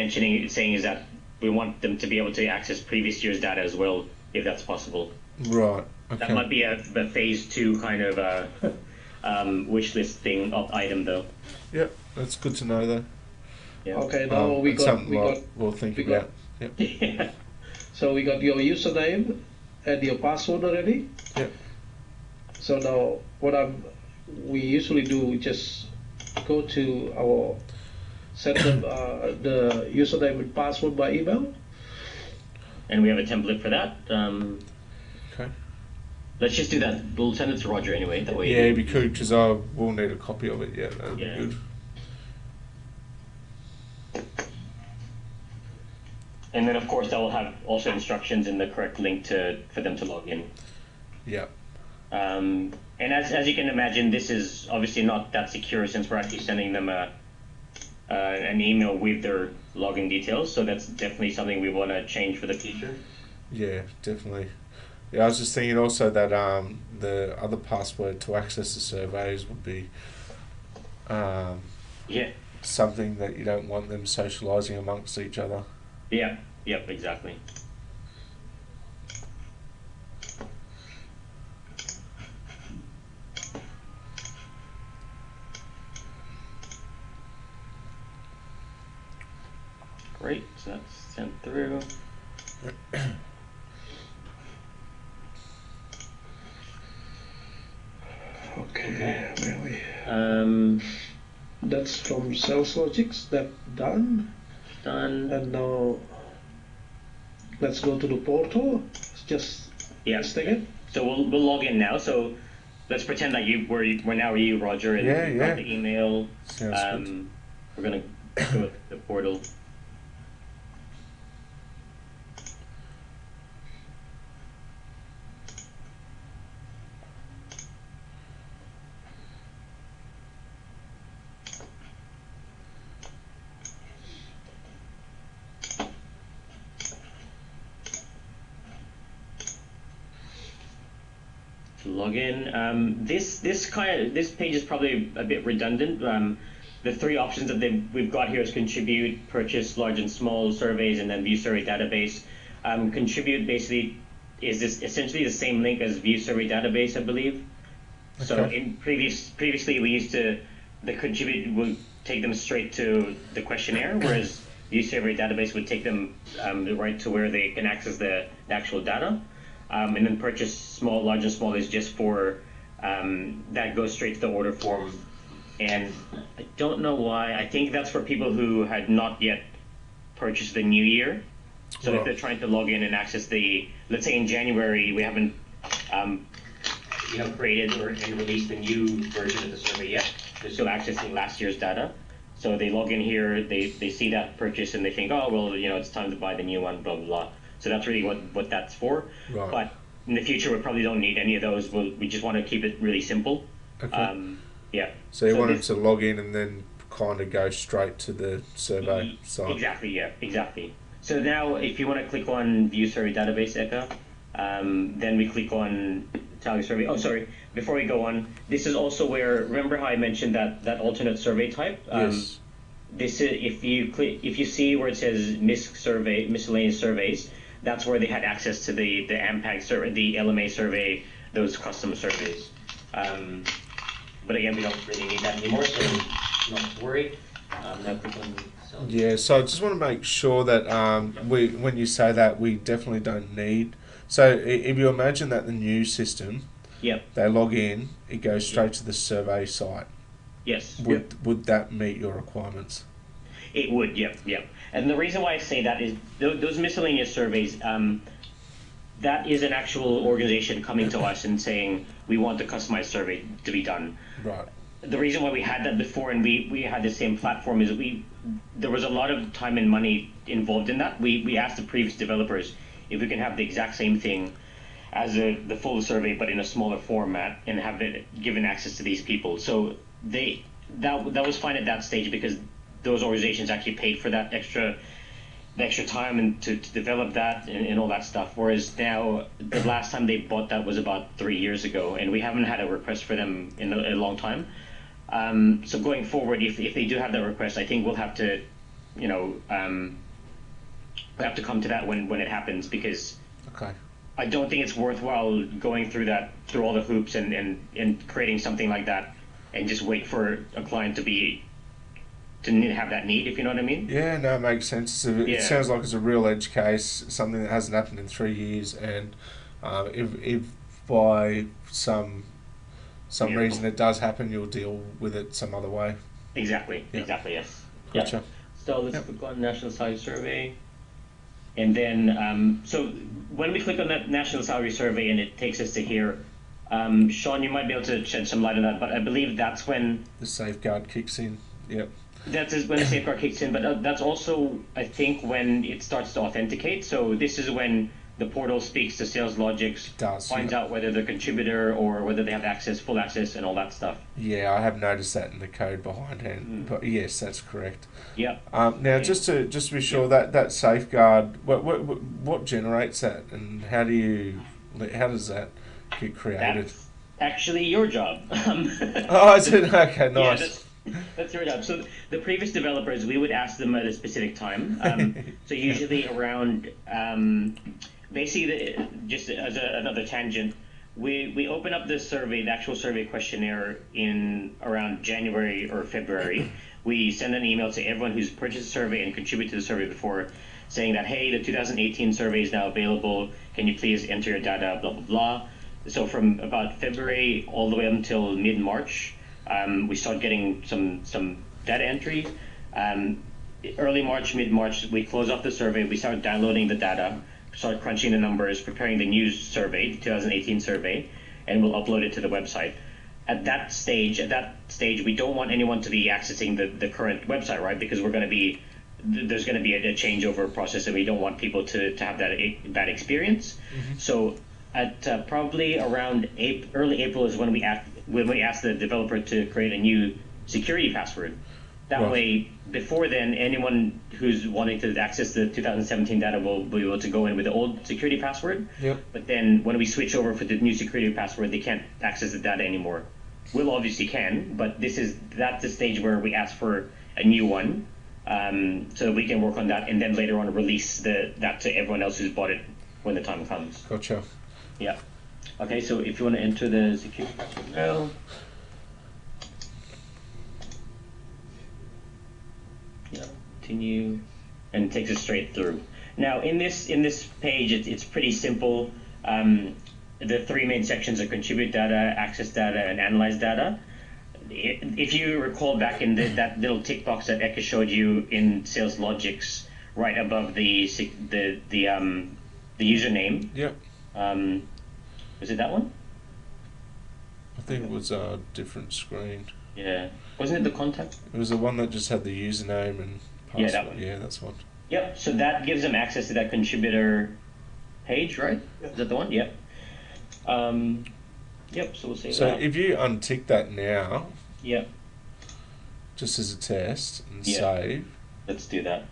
saying is that we want them to be able to access previous year's data as well, if that's possible. Right. Okay. That might be a phase 2 kind of wish list thing item, though. Yep, that's good to know, though. Yeah. Okay, now we'll think about. Yep. Yeah. So we got your username and your password already. Yep. So now we usually do, we just go to our set the username and password by email. And we have a template for that. Okay. Let's just do that. We'll send it to Roger anyway. That way. Yeah, it'd be cool because I will need a copy of it. Yeah, that'd be good. And then, of course, that will have also instructions and the correct link for them to log in. Yeah. And as you can imagine, this is obviously not that secure since we're actually sending them an email with their login details. So that's definitely something we want to change for the future. Yeah, definitely. Yeah, I was just thinking also that the other password to access the surveys would be something that you don't want them socialising amongst each other. Yeah, yep, exactly. Great, so that's sent through. Okay, where are we? That's from SalesLogic. That done. Done. And now let's go to the portal. Just a second. So we'll log in now. So let's pretend that we're now you, Roger, and we got the email. Sounds good. We're gonna go to the portal. Login. This page is probably a bit redundant. The three options that we've got here is contribute, purchase large and small surveys, and then view survey database. Contribute basically is essentially the same link as view survey database, I believe. Okay. So in previously we used to the contribute would take them straight to the questionnaire, whereas view survey database would take them right to where they can access the actual data. And then purchase large and small is just for that goes straight to the order form. And I don't know why. I think that's for people who had not yet purchased the new year. So if they're trying to log in and access let's say in January we haven't created and released the new version of the survey yet. They're still accessing last year's data. So they log in here, they see that purchase and they think, oh well, it's time to buy the new one, blah blah blah. So that's really what that's for. Right. But in the future, we probably don't need any of those. We just want to keep it really simple. Okay. Yeah. So you want them to log in and then kind of go straight to the survey site. Exactly. Yeah. Exactly. So now, if you want to click on View Survey Database, Eka, then we click on Tally Survey. Oh, sorry. Before we go on, this is also where. Remember how I mentioned that alternate survey type? Yes. This is if you see where it says miscellaneous surveys. That's where they had access to the AMPAG survey, the LMA survey, those custom surveys. But again, we don't really need that anymore, so not to worry. Now click on Yeah, so I just want to make sure that when you say that, we definitely don't need. So if you imagine that the new system, they log in, it goes straight to the survey site. Yes. Would that meet your requirements? It would, yep. And the reason why I say that is those miscellaneous surveys, that is an actual organization coming to us and saying, we want the customized survey to be done. Right. The reason why we had that before and we had the same platform is there was a lot of time and money involved in that. We asked the previous developers if we can have the exact same thing as the full survey, but in a smaller format and have it given access to these people. So that was fine at that stage because those organizations actually paid for that extra the extra time and to develop that and all that stuff. Whereas now, the last time they bought that was about 3 years ago, and we haven't had a request for them in a long time. So going forward, if they do have that request, I think we'll have to, we have to come to that when it happens, because I don't think it's worthwhile going through all the hoops and creating something like that and just wait for a client to have that need, if you know what I mean. Yeah, no, it makes sense. It sounds like it's a real edge case, something that hasn't happened in 3 years, and if by some reason it does happen, you'll deal with it some other way. Exactly. Yes. Gotcha. Yeah. So let's click on National Salary Survey, and then so when we click on that National Salary Survey and it takes us to here, Sean, you might be able to shed some light on that, but I believe that's when the safeguard kicks in. Yep. That's when the safeguard kicks in, but that's also, I think, when it starts to authenticate. So this is when the portal speaks to SalesLogic, finds out whether they're a contributor or whether they have full access, and all that stuff. Yeah, I have noticed that in the code behindhand. But yes, that's correct. Yeah. Now, just to be sure, that safeguard, what generates that, and how does that get created? That's actually your job. Oh, is it? Okay, nice. Yeah, that's your job. So the previous developers, we would ask them at a specific time. So usually around, basically, just as another tangent, we open up this survey, the actual survey questionnaire, in around January or February. We send an email to everyone who's purchased a survey and contributed to the survey before, saying that, hey, the 2018 survey is now available. Can you please enter your data, blah, blah, blah. So from about February all the way up until mid-March, we start getting some data entry. Early March, mid-March, we close off the survey. We start downloading the data, start crunching the numbers, preparing the new survey, the 2018 survey, and we'll upload it to the website. At that stage, we don't want anyone to be accessing the current website, right? Because there's going to be a changeover process, and we don't want people to have that experience. Mm-hmm. So at probably around early April is when we ask the developer to create a new security password. That way, before then, anyone who's wanting to access the 2017 data will be able to go in with the old security password. Yep. But then when we switch over for the new security password, they can't access the data anymore. We'll obviously can, but that's the stage where we ask for a new one, so that we can work on that, and then later on release that to everyone else who's bought it when the time comes. Gotcha. Yeah. Okay, so if you want to enter the security password now. Yeah, continue, and it takes us straight through. Now, in this page, it's pretty simple. The three main sections are contribute data, access data, and analyze data. If you recall back in that little tick box that Eka showed you in SalesLogic's, right above the username. Yep. Was it that one? I think it was a different screen. Yeah. Wasn't it the contact? It was the one that just had the username and password. Yeah, that one. Yeah, that's one. Yep. So that gives them access to that contributor page, right? Is that the one? Yep. Yep. So we'll save that. So if you untick that now. Yep. Just as a test and save. Let's do that.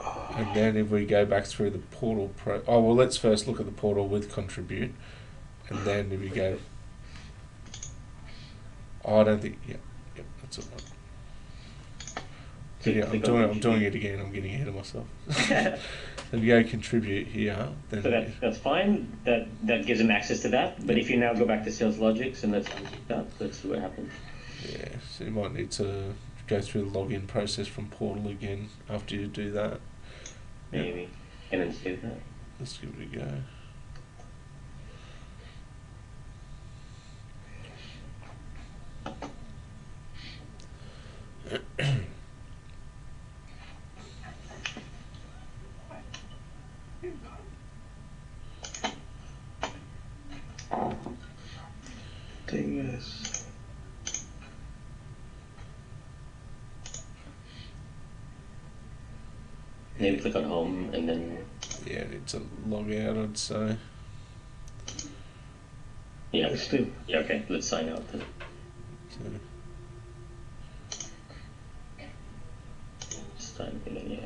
And then if we go back through the portal let's first look at the portal with contribute, and then if you go, I don't think, yep, that's all right. So yeah, I'm doing it again. I'm getting ahead of myself. If you go contribute here, then so that's fine. That gives them access to that. But if you now go back to SalesLogic and let's see what happens. Yeah, so you might need to go through the login process from portal again after you do that. Maybe. And then save that. Let's give it a go. Thing is, maybe click on home and then. Yeah, I need to log out, I'd say. Yeah. Yeah. Okay. Let's sign out then. So. Just type in, yeah.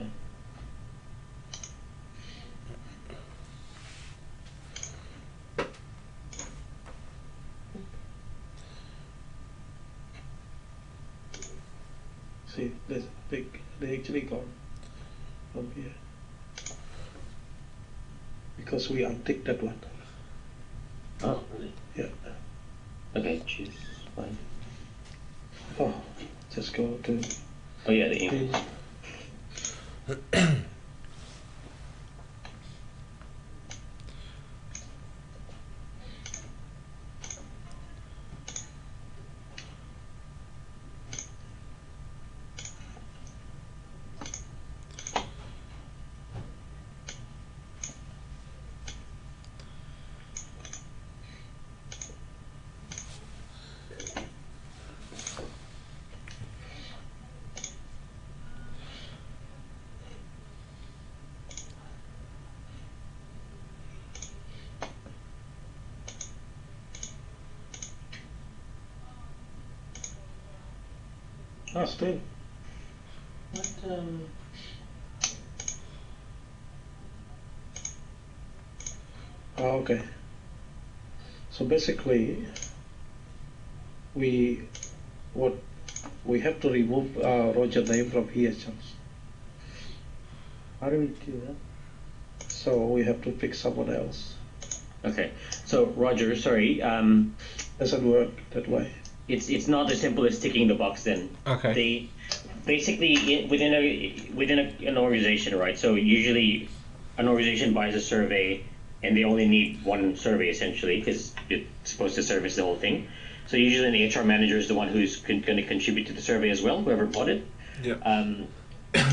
See, they actually gone from here because we unticked that one. Oh, really? Yeah. Okay, choose fine. Oh, just go to. Oh yeah, the email. Ah, still. What Oh, okay. So basically, we have to remove Roger name from here, Charles. How do we do that? So we have to pick someone else. Okay, so Roger, sorry, Doesn't work that way. it's not as simple as ticking the box. Then they basically within an organization, right? So usually an organization buys a survey, and they only need one survey essentially because it's supposed to service the whole thing. So usually an HR manager is the one who's going to contribute to the survey as well, whoever bought it. Yeah.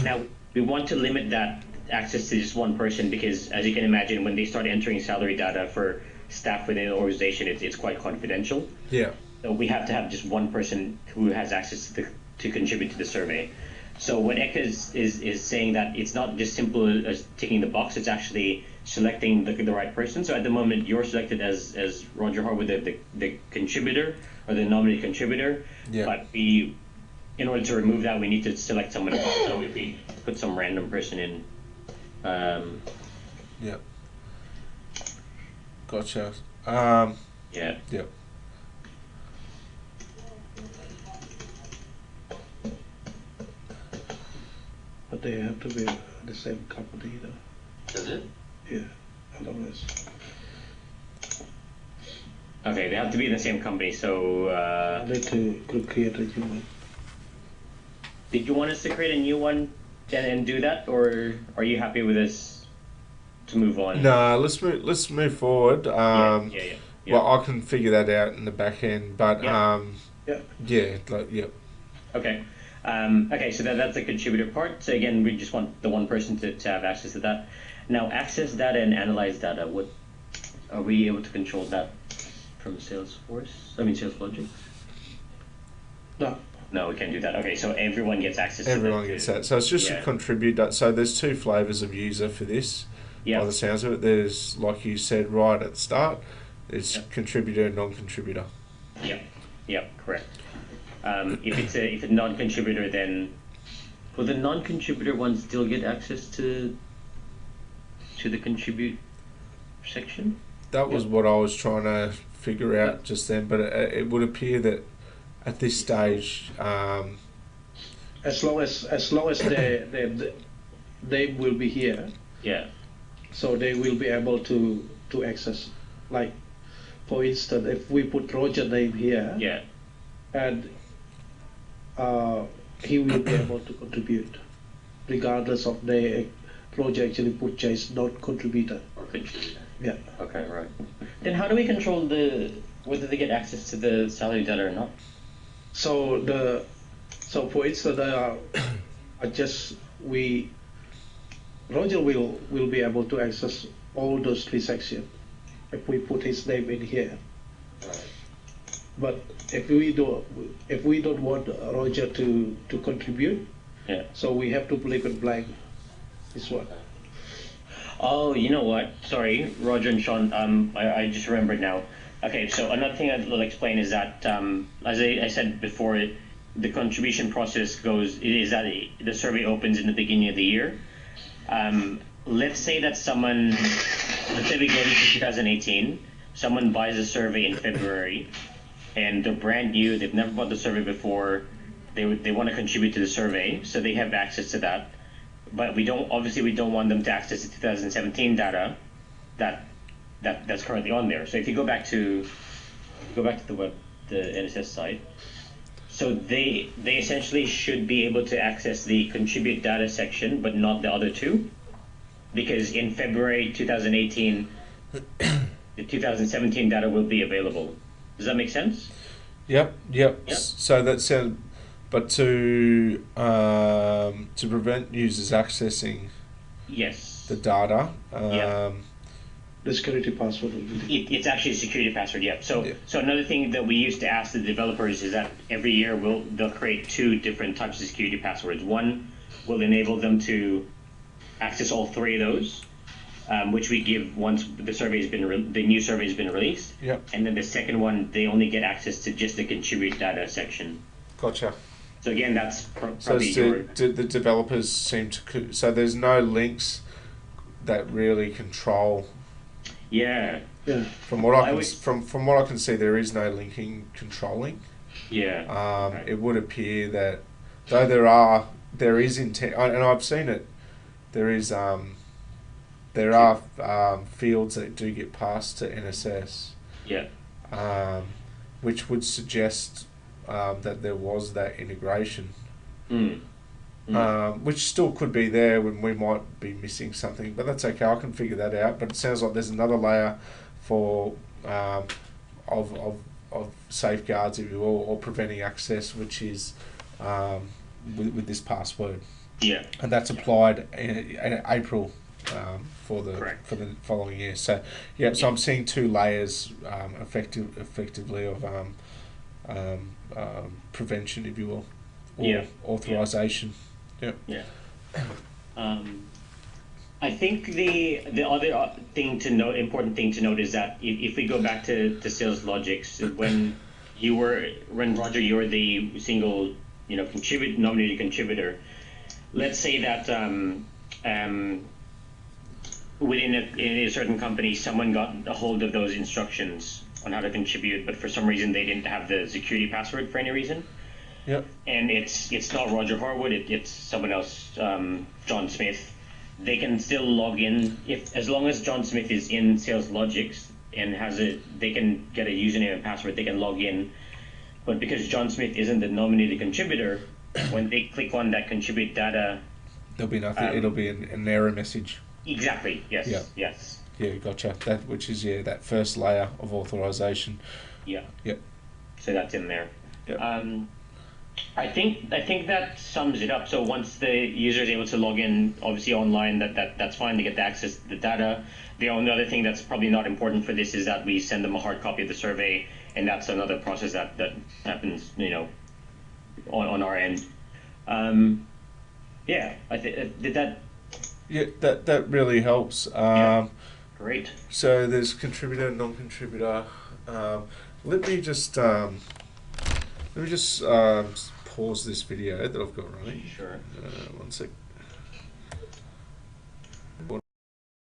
Now we want to limit that access to just one person because, as you can imagine, when they start entering salary data for staff within an organization, it's quite confidential. Yeah. So we have to have just one person who has access to contribute to the survey. So what Eka is saying that it's not just simple as ticking the box, it's actually selecting the right person. So at the moment you're selected as Roger Harwood, the contributor or the nominated contributor. Yeah. But in order to remove that, we need to select someone else. So if we put some random person in, yeah. Gotcha. yeah. Yeah. But they have to be the same company, though. Does it? Yeah, otherwise. Okay, they have to be in the same company. So I need to create a new one. did you want us to create a new one and do that, or are you happy with this to move on? No, let's move forward. Yeah. Well, I can figure that out in the back end, but Yeah. yeah. Okay. Okay, so that's the contributor part. So again, we just want the one person to have access to that. Now, access data and analyze data. What are we able to control that from SalesForce? I mean, SalesLogic? No. No, we can't do that. Okay, so everyone gets access. Everyone to that gets that. So it's just a contribute. So there's two flavors of user for this. Yeah. By the sounds of it, there's, like you said right at the start, it's contributor and non-contributor. Yeah, correct. If it's a non-contributor, then will the non-contributor one still get access to the contribute section? That was what I was trying to figure out just then, but it would appear that at this stage, as long as they will be here. Yeah. So they will be able to access. Like, for instance, if we put Roger name here. Yeah. And he will be able to contribute, regardless of the Roger actually put Jay's not contributor. Or contributor. Yeah. Okay, right. Then how do we control whether they get access to the salary data or not? So for instance, Roger will be able to access all those three sections if we put his name in here. Right. But if we don't want Roger to contribute, so we have to leave it blank. This one. Oh, you know what? Sorry, Roger and Sean. I just remembered now. Okay, so another thing I'll explain is that, as I said before, the contribution process is that the survey opens in the beginning of the year. Let's say that let's say we go into 2018, someone buys a survey in February, and they're brand new, they've never bought the survey before, they want to contribute to the survey, so they have access to that. But we don't want them to access the 2017 data that's currently on there. So if you go back to the NSS site, so they essentially should be able to access the contribute data section, but not the other two, because in February 2018, the 2017 data will be available. Does that make sense? Yep. So that sounds, but to prevent users accessing the data, the security password will be it's actually a security password. So another thing that we used to ask the developers is that every year they'll create 2 different types of security passwords. One will enable them to access all 3 of those, which we give once the new survey has been released. And then the second one, they only get access to just the contribute data section. Gotcha. So again, that's probably the developers seem to, so there's no links that really control. Yeah. From what I can see, there is no linking controlling. It would appear that though there is intent, and I've seen it. There are fields that do get passed to NSS. Which would suggest that there was that integration. Which still could be there when we might be missing something, but that's okay. I can figure that out. But it sounds like there's another layer for of safeguards, if you will, or preventing access, which is with this password. And that's applied in April for the following year. So so I'm seeing 2 layers effectively of prevention, if you will, or authorization. I think the other important thing to note is that if we go back to SalesLogic, when Roger, you were the single nominated contributor. Let's say that within a certain company, someone got a hold of those instructions on how to contribute, but for some reason they didn't have the security password for any reason. And it's not Roger Harwood, it's someone else, John Smith. They can still log in as long as John Smith is in SalesLogic and they can get a username and password. They can log in, but because John Smith isn't the nominated contributor, when they click on that contribute data, there'll be nothing. It'll be an error message. Exactly. Yes. Yeah, gotcha. Which is that first layer of authorization. So that's in there. I think that sums it up. So once the user is able to log in, obviously online, that's fine. They get the access to the data. The only other thing that's probably not important for this is that we send them a hard copy of the survey, and that's another process that happens, on our end. I think did that. Yeah, that really helps. Great. So there's contributor, non-contributor. Let me just pause this video that I've got running. Sure. 1 sec.